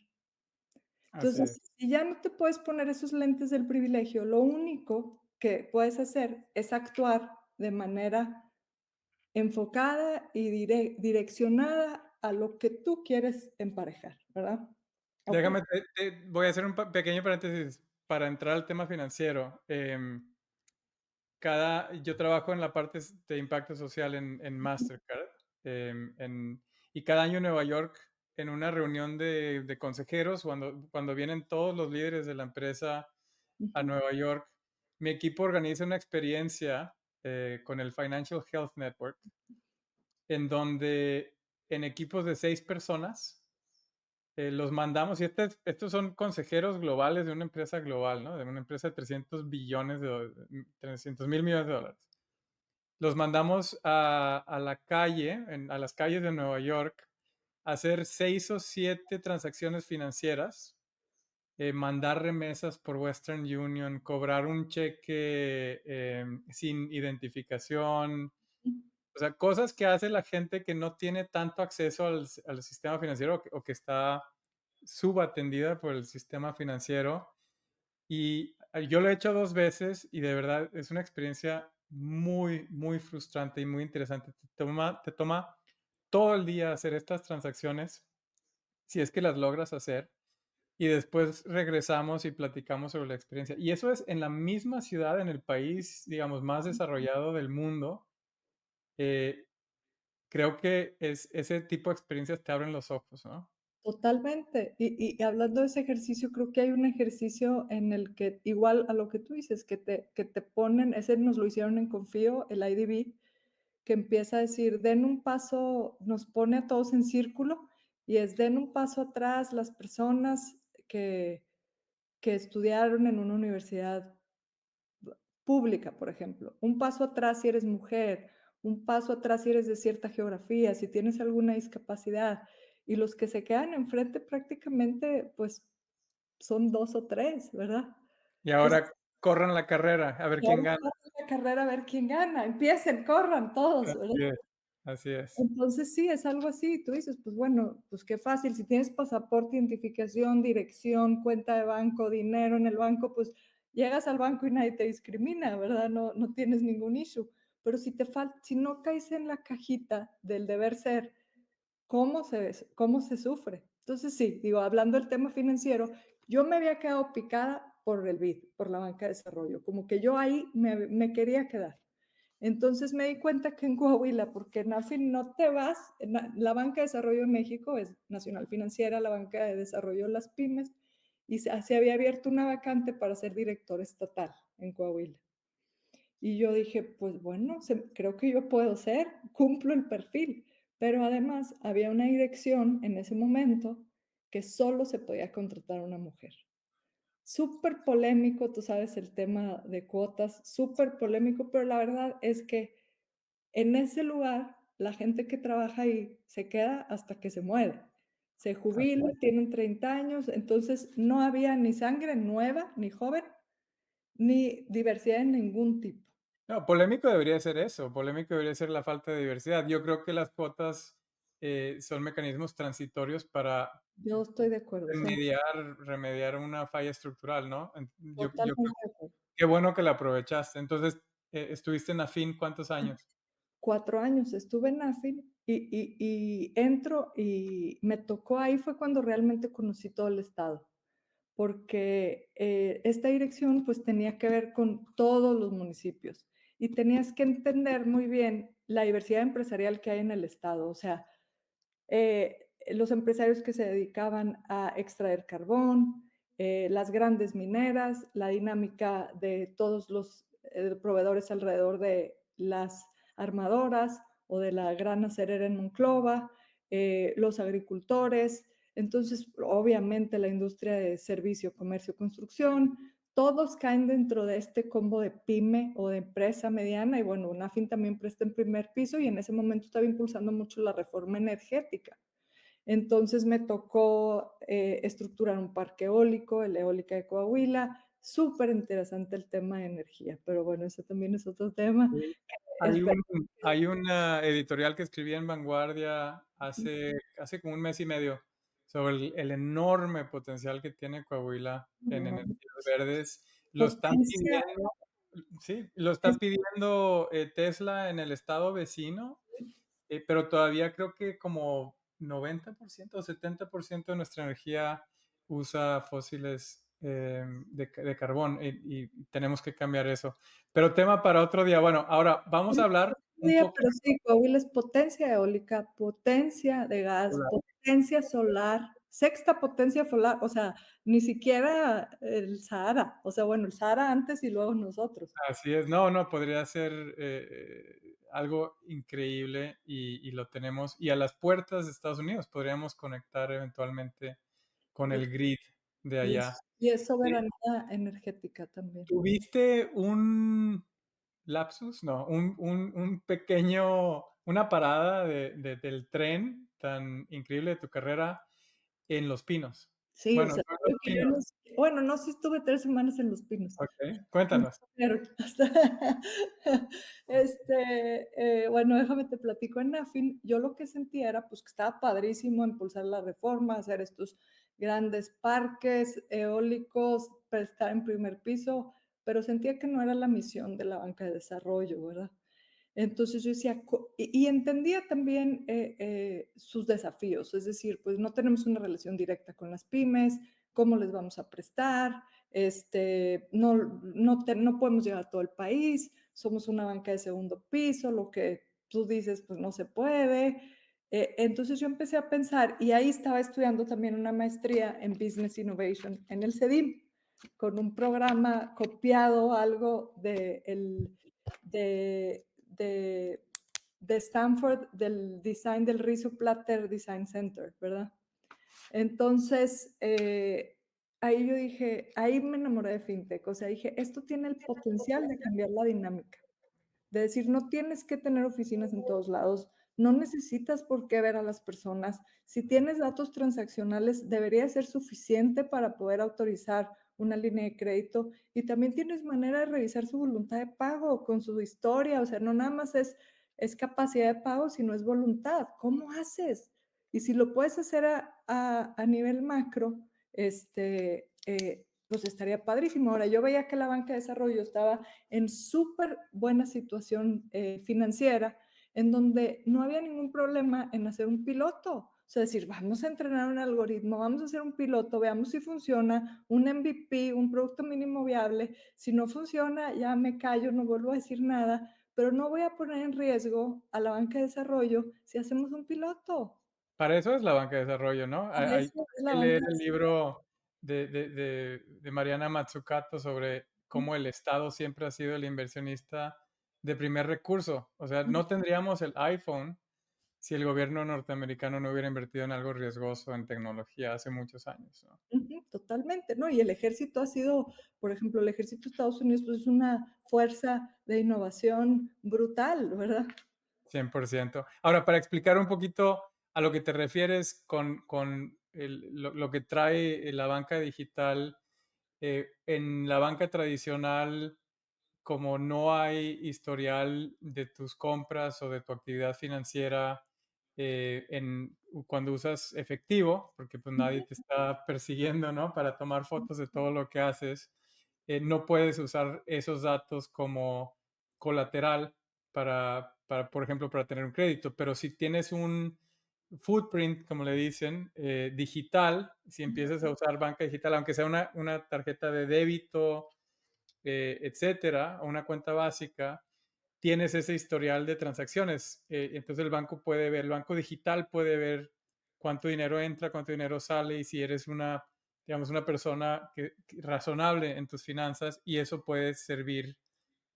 Así Entonces, es. si ya no te puedes poner esos lentes del privilegio, lo único que puedes hacer es actuar de manera enfocada y direccionada a lo que tú quieres emparejar, ¿verdad? Okey. Déjame, voy a hacer un pequeño paréntesis para entrar al tema financiero. Yo trabajo en la parte de impacto social en Mastercard. Y cada año en Nueva York, en una reunión de consejeros, cuando vienen todos los líderes de la empresa a Ujú, Nueva York, mi equipo organiza una experiencia con el Financial Health Network, en donde en equipos de 6 personas los mandamos, y estos son consejeros globales de una empresa global, ¿no? De una empresa de 300 billones de 300 mil millones de dólares. Los mandamos a la calle, a las calles de Nueva York, a hacer 6 o 7 transacciones financieras, mandar remesas por Western Union, cobrar un cheque sin identificación, ujú. o sea, cosas que hace la gente que no tiene tanto acceso al sistema financiero o que está subatendida por el sistema financiero. Y yo lo he hecho 2 veces y de verdad es una experiencia muy, muy frustrante y muy interesante. Te toma todo el día hacer estas transacciones, si es que las logras hacer. y después regresamos y platicamos sobre la experiencia. Y eso es en la misma ciudad, en el país, digamos, más desarrollado del mundo. Eh, Creo que ese tipo de experiencias te abren los ojos, ¿no? Totalmente. Y hablando de ese ejercicio, creo que hay un ejercicio en el que, igual a lo que tú dices, que te ponen, ese nos lo hicieron en Confío, el IDB, que empieza a decir, den un paso, nos pone a todos en círculo, y es den un paso atrás las personas que, que estudiaron en una universidad pública, por ejemplo. Un paso atrás si eres mujer, un paso atrás si eres de cierta geografía, si tienes alguna discapacidad. Y los que se quedan enfrente prácticamente, pues, son 2 o 3, ¿verdad? Y Entonces, ahora corran la carrera, a ver quién ahora gana. pasa la carrera a ver quién gana. Empiecen, corran todos, ¿verdad? Así es, así es. Entonces sí, es algo así. Tú dices, pues bueno, pues qué fácil. Si tienes pasaporte, identificación, dirección, cuenta de banco, dinero en el banco, pues llegas al banco y nadie te discrimina, ¿verdad? No tienes ningún issue. Pero si no caes en la cajita del deber ser, ¿cómo se sufre? Entonces sí, digo, hablando del tema financiero, yo me había quedado picada por el BID, por la banca de desarrollo, como que yo ahí me quería quedar. Entonces me di cuenta que en Coahuila, porque en AFIN no te vas, la banca de desarrollo de México es Nacional Financiera, la banca de desarrollo de las pymes, y se había abierto una vacante para ser director estatal en Coahuila. Y yo dije, pues bueno, creo que yo puedo ser, cumplo el perfil, pero además había una dirección en ese momento que solo se podía contratar a una mujer. Súper polémico, tú sabes, el tema de cuotas, súper polémico, pero la verdad es que en ese lugar, la gente que trabaja ahí se queda hasta que se muere. Se jubila, tienen 30 años, entonces no había ni sangre nueva, ni joven, ni diversidad de ningún tipo. No, polémico debería ser eso, polémico debería ser la falta de diversidad. Yo creo que las cuotas, son mecanismos transitorios para Yo estoy de acuerdo, remediar una falla estructural, ¿no? Yo creo totalmente de acuerdo. qué bueno que la aprovechaste. Entonces, estuviste en Afin, ¿cuántos años? 4 años estuve en AFIN y entro y me tocó, ahí fue cuando realmente conocí todo el estado, porque, esta dirección, pues, tenía que ver con todos los municipios y tenías que entender muy bien la diversidad empresarial que hay en el estado. O sea, los empresarios que se dedicaban a extraer carbón, las grandes mineras, la dinámica de todos los proveedores alrededor de las armadoras o de la gran acerera en Monclova, los agricultores. Entonces, obviamente, la industria de servicio, comercio, construcción, todos caen dentro de este combo de pyme o de empresa mediana. Y bueno, UNAFIN también presta en primer piso y en ese momento estaba impulsando mucho la reforma energética. Entonces me tocó estructurar un parque eólico, el Eólica de Coahuila. Súper interesante el tema de energía, pero bueno, ese también es otro tema. Sí. Hay Espera. un hay una editorial que escribí en Vanguardia hace como un mes y medio sobre el enorme potencial que tiene Coahuila en No, energías verdes. Lo están potencia. pidiendo sí, lo está pidiendo, Tesla en el estado vecino, pero todavía creo que como 90% o 70% de nuestra energía usa fósiles, de carbón, y tenemos que cambiar eso. Pero tema para otro día. Bueno, ahora vamos a hablar un poco Pero sí, Coahuila es potencia eólica, potencia de gas, potencia solar, sexta potencia solar, o sea, ni siquiera el Sahara, o sea, bueno, el Sahara antes y luego nosotros. así es. No, no, podría ser, algo increíble y lo tenemos. Y a las puertas de Estados Unidos podríamos conectar eventualmente con To el grid de allá. y es soberanía energética también. ¿Tuviste un lapsus? No, un pequeño una parada del tren tan increíble de tu carrera en Los Pinos. Sí, o Bueno, sea, no en creo Los que yo Pinos. no sé, bueno, no, sí estuve 3 semanas en Los Pinos. Okey, Sí, cuéntanos. pero bueno, déjame te platico. En Afin, yo lo que sentía era, pues, que estaba padrísimo impulsar la reforma, hacer estos grandes parques eólicos, para estar en primer piso, pero sentía que no era la misión de la banca de desarrollo, ¿verdad? Entonces yo decía, y entendía también sus desafíos, es decir, pues no tenemos una relación directa con las pymes, cómo les vamos a prestar, no podemos llegar a todo el país, somos una banca de segundo piso, lo que tú dices, pues no se puede. Entonces yo empecé a pensar, y ahí estaba estudiando también una maestría en Business Innovation en el CEDIM, con un programa copiado algo de, de, de Stanford, del design del Rizzo Platter Design Center, ¿verdad? Entonces, ahí yo dije, ahí me enamoré de FinTech, o sea, dije, esto tiene el potencial de cambiar la dinámica, de decir, no tienes que tener oficinas en todos lados, no necesitas por qué ver a las personas. Si tienes datos transaccionales, debería ser suficiente para poder autorizar una línea de crédito y también tienes manera de revisar su voluntad de pago con su historia, o sea, no nada más es capacidad de pago, sino es voluntad. ¿Cómo haces? Y si lo puedes hacer a nivel macro, pues estaría padrísimo. Ahora, yo veía que la banca de desarrollo estaba en súper buena situación financiera, en donde no había ningún problema en hacer un piloto. O sea, decir, vamos a entrenar un algoritmo, vamos a hacer un piloto, veamos si funciona, un MVP, un producto mínimo viable. Si no funciona, ya me callo, no vuelvo a decir nada, pero no voy a poner en riesgo a la banca de desarrollo si hacemos un piloto. Para eso es la banca de desarrollo, ¿no? Para Hay eso es la que banca leer de el desarrollo. libro de Mariana Mazzucato sobre cómo el Estado siempre ha sido el inversionista de primer recurso. O sea, no tendríamos el iPhone si el gobierno norteamericano no hubiera invertido en algo riesgoso en tecnología hace muchos años, ¿no? Ujú, totalmente, ¿no? Y el ejército ha sido, por ejemplo, el ejército de Estados Unidos, pues es una fuerza de innovación brutal, ¿verdad? 100%. Ahora, para explicar un poquito a lo que te refieres con lo que trae la banca digital, en la banca tradicional, como no hay historial de tus compras o de tu actividad financiera cuando usas efectivo, porque pues nadie Ujú. te está persiguiendo, ¿no? Para tomar fotos de todo lo que haces, no puedes usar esos datos como colateral por ejemplo, para tener un crédito, pero si tienes un footprint, como le dicen, digital, si empiezas a usar banca digital, aunque sea una tarjeta de débito, etcétera, o una cuenta básica, tienes ese historial de transacciones. Entonces el banco digital puede ver cuánto dinero entra, cuánto dinero sale y si eres digamos, una persona razonable en tus finanzas y eso puede servir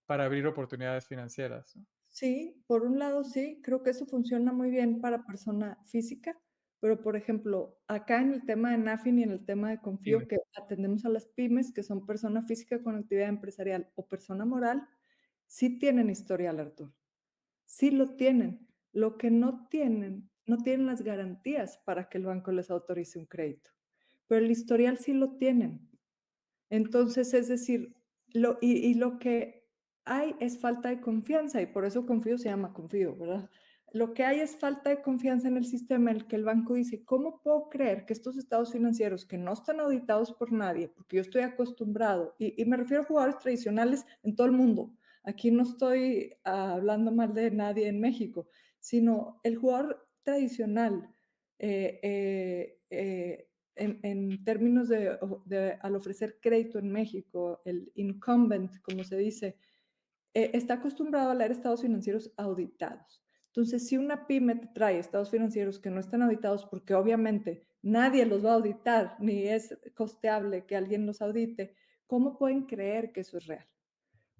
para abrir oportunidades financieras, ¿no? Sí, por un lado sí, creo que eso funciona muy bien para persona física, pero por ejemplo, acá en el tema de NAFIN y en el tema de Dime. Confío, que atendemos a las pymes, que son persona física con actividad empresarial o persona moral, sí tienen historial, Arturo. Sí lo tienen. Lo que no tienen las garantías para que el banco les autorice un crédito, pero el historial sí lo tienen. Entonces, es decir, lo que hay es falta de confianza y por eso Confío se llama Confío, ¿verdad? Lo que hay es falta de confianza en el sistema en el que el banco dice, ¿cómo puedo creer que estos estados financieros que no están auditados por nadie, porque yo estoy acostumbrado, y me refiero a jugadores tradicionales en todo el mundo, aquí no estoy hablando mal de nadie en México, sino el jugador tradicional, eh, eh, eh, en términos al ofrecer crédito en México, el incumbent, como se dice, está acostumbrado a leer estados financieros auditados. Entonces, si una pyme te trae estados financieros que no están auditados, porque obviamente nadie los va a auditar, ni es costeable que alguien los audite, ¿cómo pueden creer que eso es real?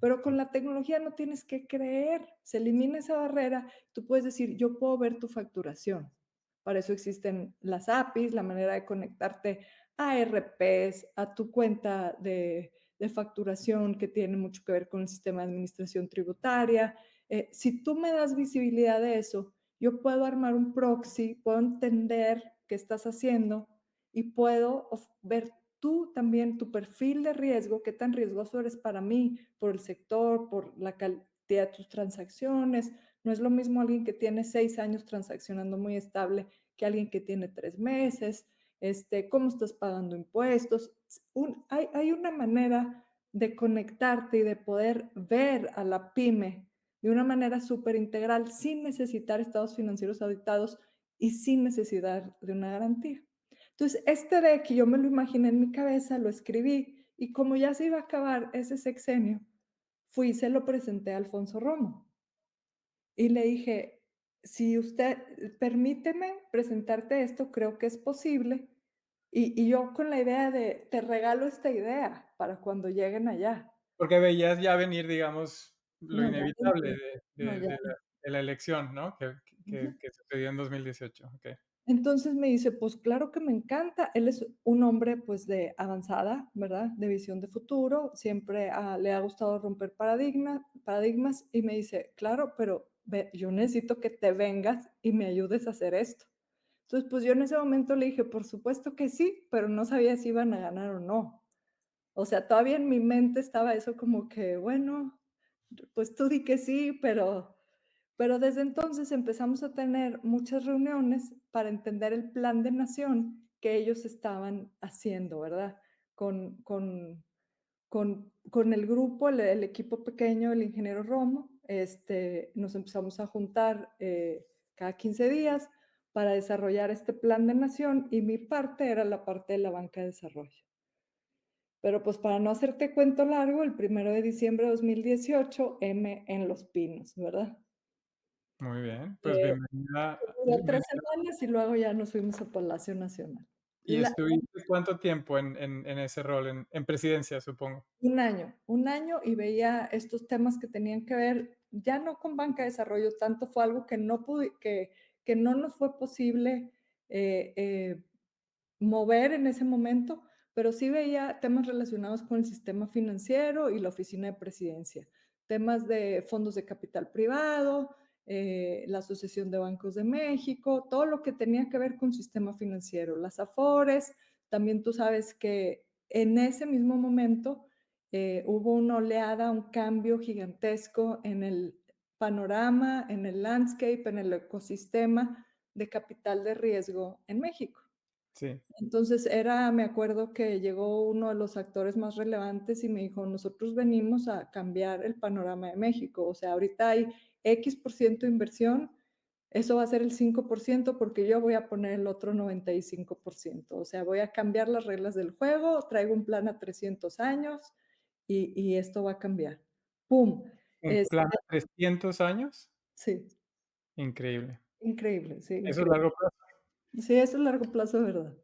Pero con la tecnología no tienes que creer, se elimina esa barrera, tú puedes decir, yo puedo ver tu facturación. Para eso existen las APIs, la manera de conectarte a RPs, a tu cuenta de facturación que tiene mucho que ver con el sistema de administración tributaria. Si tú me das visibilidad de eso, yo puedo armar un proxy, puedo entender qué estás haciendo y puedo ver tú también tu perfil de riesgo, qué tan riesgoso eres para mí, por el sector, por la cantidad de tus transacciones. No es lo mismo alguien que tiene 6 años transaccionando muy estable que alguien que tiene 3 meses. Cómo estás pagando impuestos. Hay una manera de conectarte y de poder ver a la pyme de una manera súper integral sin necesitar estados financieros auditados y sin necesidad de una garantía. Entonces, este deck yo me lo imaginé en mi cabeza, lo escribí, y como ya se iba a acabar ese sexenio, fui y se lo presenté a Alfonso Romo. Y le dije: "Si usted permíteme presentarte esto, creo que es posible". Y yo con la idea de: "Te regalo esta idea para cuando lleguen allá". Porque veías ya venir, digamos, lo No, ya inevitable venía. No, ya de la elección, ¿no? ujú. Que sucedió en 2018. Okey. Entonces me dice: "Pues claro que me encanta". Él es un hombre, pues, de avanzada, ¿verdad? De visión de futuro, siempre le ha gustado romper paradigmas, y me dice: "Claro, pero ve, yo necesito que te vengas y me ayudes a hacer esto". Entonces, pues, yo en ese momento le dije: "Por supuesto que sí", pero no sabía si iban a ganar o no. O sea, todavía en mi mente estaba eso como que, bueno, pues tú di que sí, pero desde entonces empezamos a tener muchas reuniones para entender el plan de nación que ellos estaban haciendo, ¿verdad? Con el grupo, el equipo pequeño, el ingeniero Romo, nos empezamos a juntar cada 15 días para desarrollar este plan de nación y mi parte era la parte de la banca de desarrollo. Pero pues para no hacerte cuento largo, el 1 de diciembre de 2018, M en Los Pinos, ¿verdad? Muy bien, pues Eh, Duró 3 bienvenida. semanas y luego ya nos fuimos a Palacio Nacional. ¿Y La estuviste cuánto tiempo en ese rol, en presidencia, supongo? Un año y veía estos temas que tenían que ver, ya no con banca de desarrollo, tanto fue algo que no pude que no nos fue posible, eh, eh, mover en ese momento, pero sí veía temas relacionados con el sistema financiero y la oficina de presidencia, temas de fondos de capital privado, la Asociación de Bancos de México, todo lo que tenía que ver con sistema financiero, las Afores, también tú sabes que en ese mismo momento hubo una oleada, un cambio gigantesco en el panorama, en el landscape, en el ecosistema de capital de riesgo en México. Sí. Entonces me acuerdo que llegó uno de los actores más relevantes y me dijo, nosotros venimos a cambiar el panorama de México, o sea, ahorita hay X% de inversión, eso va a ser el 5% porque yo voy a poner el otro 95%, o sea, voy a cambiar las reglas del juego, traigo un plan a 300 años y esto va a cambiar. ¡Pum! ¿Un plan a 300 años? Sí, Increíble. increíble, sí, Eso es increíble. largo plazo. Sí, eso es largo plazo, de verdad.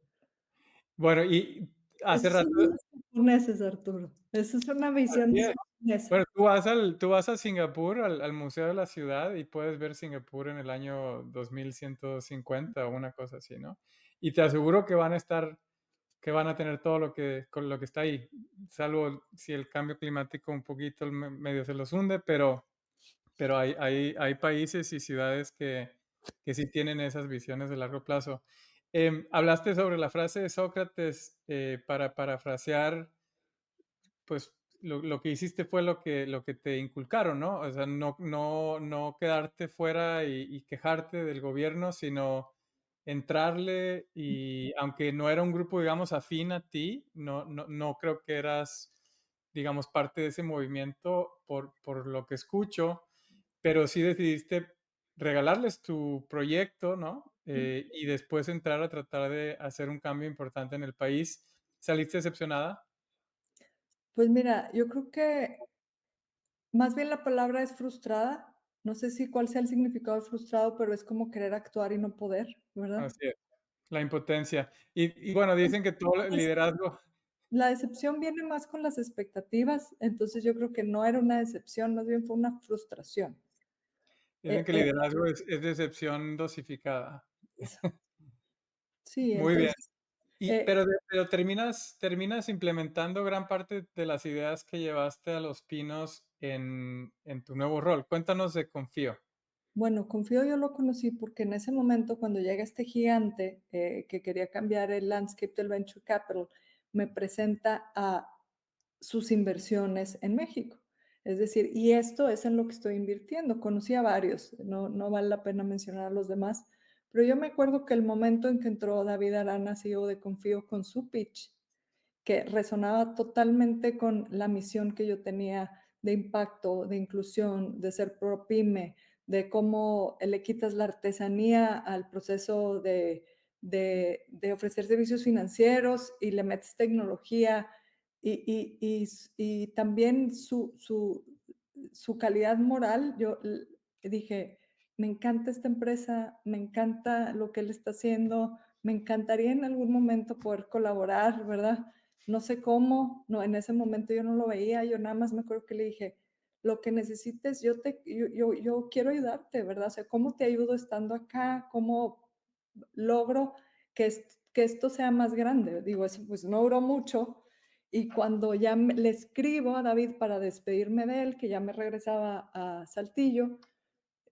Bueno, y hace Esos son rato los japoneses, Arturo. Esa es una visión así es. japonesa. Bueno, tú vas a Singapur, al museo de la ciudad, y puedes ver Singapur en el año 2150 o una cosa así, ¿no? Y te aseguro que van a tener todo lo que con lo que está ahí, salvo si el cambio climático un poquito medio se los hunde, pero hay países y ciudades que sí tienen esas visiones de largo plazo. Hablaste sobre la frase de Sócrates, para parafrasear, pues lo que hiciste fue lo que te inculcaron, ¿no? O sea, no quedarte fuera y quejarte del gobierno, sino entrarle y aunque no era un grupo, digamos, afín a ti, no creo que eras, digamos, parte de ese movimiento por lo que escucho, pero sí decidiste regalarles tu proyecto, ¿no? Y después entrar a tratar de hacer un cambio importante en el país. ¿Saliste decepcionada? Pues mira, yo creo que más bien la palabra es frustrada. No sé si cuál sea el significado de frustrado, pero es como querer actuar y no poder, ¿verdad? Así es, la impotencia. Y bueno, dicen que todo el Entonces, liderazgo la decepción viene más con las expectativas, entonces yo creo que no era una decepción, más bien fue una frustración. dicen Eh, que el eh, liderazgo es decepción dosificada. eso. Sí, Muy bien. entonces, eh, Pero terminas implementando gran parte de las ideas que llevaste a Los Pinos en tu nuevo rol. Cuéntanos de Confío. bueno, Confío yo lo conocí porque en ese momento, cuando llega este gigante que quería cambiar el landscape del venture capital, me presenta a sus inversiones en México. Es decir, y esto es en lo que estoy invirtiendo. Conocí a varios, no vale la pena mencionar a los demás, pero yo me acuerdo que el momento en que entró David Arana, CEO de Confío, con su pitch, que resonaba totalmente con la misión que yo tenía de impacto, de inclusión, de ser pro pyme, de cómo le quitas la artesanía al proceso de ofrecer servicios financieros y le metes tecnología y también su calidad moral, yo dije, me encanta esta empresa, me encanta lo que él está haciendo, me encantaría en algún momento poder colaborar, ¿verdad? No sé cómo, no, en ese momento yo no lo veía, yo nada más me acuerdo que le dije, lo que necesites, yo quiero ayudarte, ¿verdad? O sea, ¿cómo te ayudo estando acá? ¿Cómo logro que esto sea más grande? Digo, eso pues no duró mucho y cuando ya le escribo a David para despedirme de él, que ya me regresaba a Saltillo,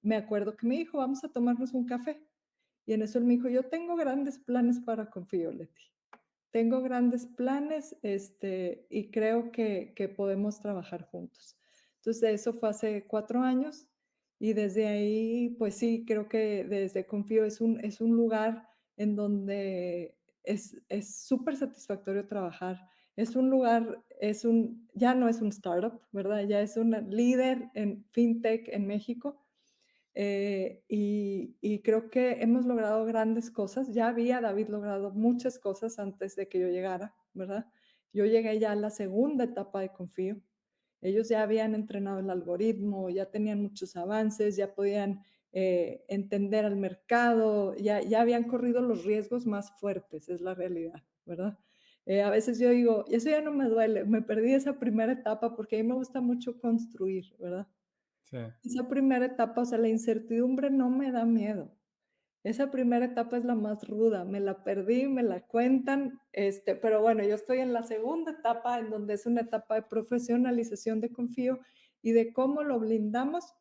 me acuerdo que me dijo, vamos a tomarnos un café. Y en eso él me dijo, yo tengo grandes planes para Confío, Leti. Tengo grandes planes, y creo que podemos trabajar juntos. Entonces, eso fue hace 4 años y desde ahí, pues sí, creo que desde Confío es un lugar en donde es súper satisfactorio trabajar. Es un lugar, ya no es un startup, ¿verdad? Ya es un líder en fintech en México y creo que hemos logrado grandes cosas. Ya había David logrado muchas cosas antes de que yo llegara, ¿verdad? Yo llegué ya a la segunda etapa de Confío. Ellos ya habían entrenado el algoritmo, ya tenían muchos avances, ya podían entender al mercado, ya habían corrido los riesgos más fuertes, es la realidad, ¿verdad? A veces yo digo, eso ya no me duele, me perdí esa primera etapa porque a mí me gusta mucho construir, ¿verdad? Sí. Esa primera etapa, o sea, la incertidumbre no me da miedo. Esa primera etapa es la más ruda, me la perdí, me la cuentan, pero bueno, yo estoy en la segunda etapa, en donde es una etapa de profesionalización de Confío y de cómo lo blindamos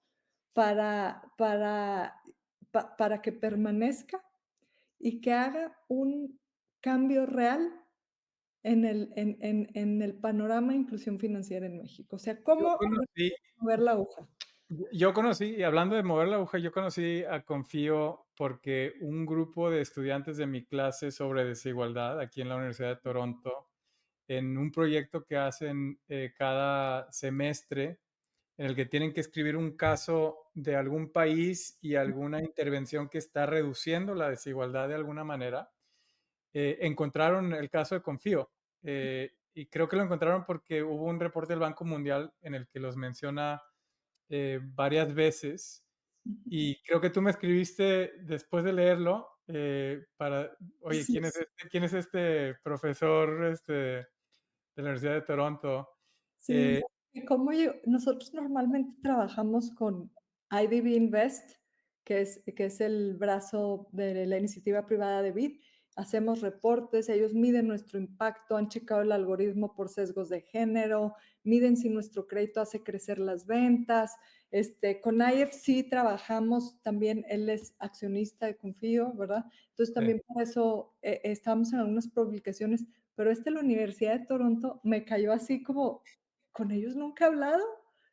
para, para, para que permanezca y que haga un cambio real en el panorama de inclusión financiera en México. O sea, Yo cómo conocí mover la aguja. Yo conocí, y hablando de mover la aguja, yo conocí a Confío porque un grupo de estudiantes de mi clase sobre desigualdad aquí en la Universidad de Toronto, en un proyecto que hacen cada semestre, en el que tienen que escribir un caso de algún país y alguna intervención que está reduciendo la desigualdad de alguna manera, encontraron el caso de Confío. Y creo que lo encontraron porque hubo un reporte del Banco Mundial en el que los menciona varias veces y creo que tú me escribiste después de leerlo para, oye, Sí, quién es este profesor de la Universidad de Toronto? sí, Eh, y como nosotros normalmente trabajamos con IDB Invest, que es el brazo de la iniciativa privada de BID, hacemos reportes, ellos miden nuestro impacto, han checado el algoritmo por sesgos de género, miden si nuestro crédito hace crecer las ventas. Con IFC trabajamos también, él es accionista de Confío, ¿verdad? Entonces sí, también por eso estamos en algunas publicaciones, pero la Universidad de Toronto me cayó así como, ¿con ellos nunca he hablado?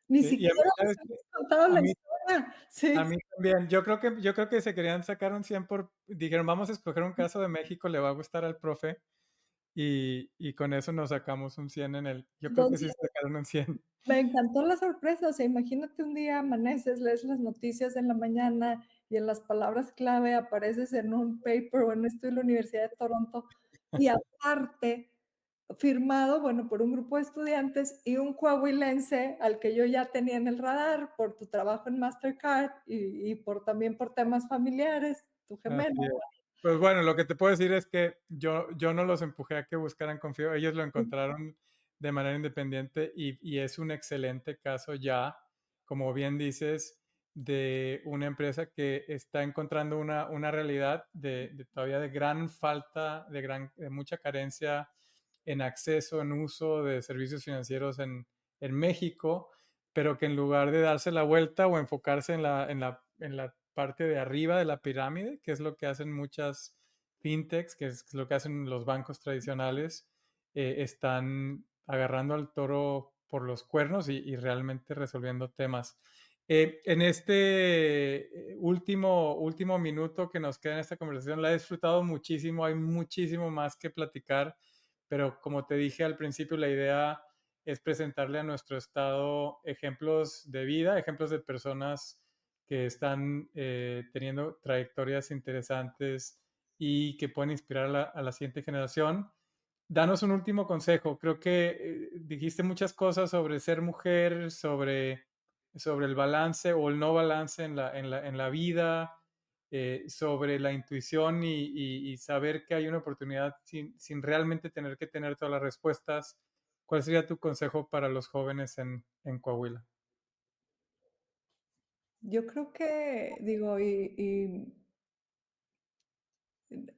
Ni sí, y a mí, siquiera les ¿sabes qué? hemos contado A la mí, historia. a Sí, mí también. Yo creo que se querían sacar un 100 dijeron, vamos a escoger un caso de México, le va a gustar al profe, y con eso nos sacamos un 100 yo creo que sí entonces sacaron un 100. me encantó la sorpresa. O sea, imagínate un día amaneces, lees las noticias en la mañana y en las palabras clave apareces en un paper o en esto de la Universidad de Toronto y aparte firmado, bueno, por un grupo de estudiantes y un coahuilense al que yo ya tenía en el radar por tu trabajo en Mastercard y también por temas familiares, tu gemelo. Así es. Pues bueno, lo que te puedo decir es que yo no los empujé a que buscaran Confío, ellos lo encontraron de manera independiente y es un excelente caso ya, como bien dices, de una empresa que está encontrando una realidad todavía de gran falta, de mucha carencia en acceso, en uso de servicios financieros en México, pero que en lugar de darse la vuelta o enfocarse en la parte de arriba de la pirámide, que es lo que hacen muchas fintechs, que es lo que hacen los bancos tradicionales, están agarrando al toro por los cuernos y realmente resolviendo temas. En este último minuto que nos queda en esta conversación, la he disfrutado muchísimo, hay muchísimo más que platicar, pero como te dije al principio, la idea es presentarle a nuestro estado ejemplos de vida, ejemplos de personas que están teniendo trayectorias interesantes y que puedan inspirar a la siguiente generación. Danos un último consejo. Creo que dijiste muchas cosas sobre ser mujer, sobre el balance o el no balance en la vida, sobre la intuición y saber que hay una oportunidad sin realmente tener que tener todas las respuestas. ¿Cuál sería tu consejo para los jóvenes en Coahuila? Yo creo que, digo,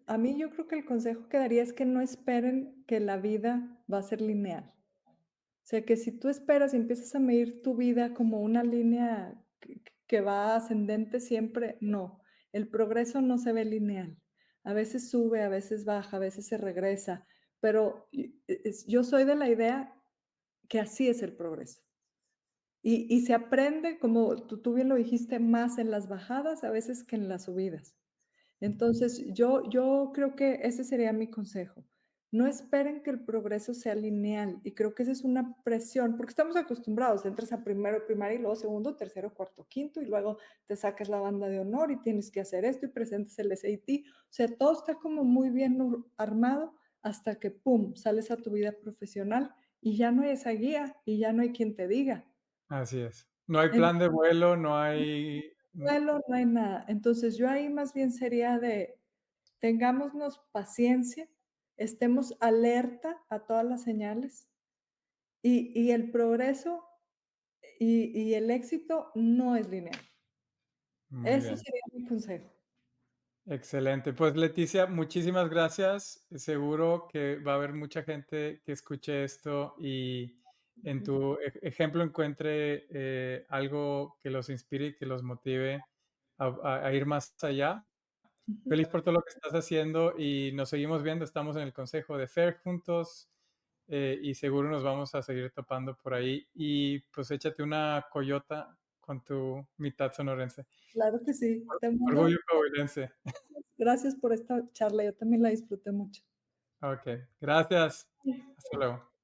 a mí yo creo que el consejo que daría es que no esperen que la vida va a ser lineal. O sea, que si tú esperas y empiezas a medir tu vida como una línea que va ascendente siempre, no. El progreso no se ve lineal. A veces sube, a veces baja, a veces se regresa, pero yo soy de la idea que así es el progreso. Y se aprende, como tú bien lo dijiste, más en las bajadas a veces que en las subidas. Entonces, yo creo que ese sería mi consejo. No esperen que el progreso sea lineal, y creo que esa es una presión, porque estamos acostumbrados, entras a primero de primaria y luego segundo, tercero, cuarto, quinto, y luego te sacas la banda de honor y tienes que hacer esto y presentas el SAT. O sea, todo está como muy bien armado hasta que, pum, sales a tu vida profesional y ya no hay esa guía y ya no hay quien te diga. Así es. No hay En plan de vuelo, no hay... duelo no hay nada. Entonces, yo ahí más bien sería de tengámonos paciencia, estemos alerta a todas las señales y el progreso y el éxito no es lineal. Muy Ese bien. sería mi consejo. Excelente. Pues Leticia, muchísimas gracias. Seguro que va a haber mucha gente que escuche esto y en Ujú, tu ejemplo encuentre algo que los inspire y que los motive a ir más allá. ujú. Feliz por todo lo que estás haciendo y nos seguimos viendo. Estamos en el Consejo de FAIR juntos y seguro nos vamos a seguir topando por ahí. Y pues échate una coyota con tu mitad sonorense. Claro que sí. Te mando Orgullo coahuilense. gracias por esta charla, yo también la disfruté mucho. Ok, gracias. Hasta luego.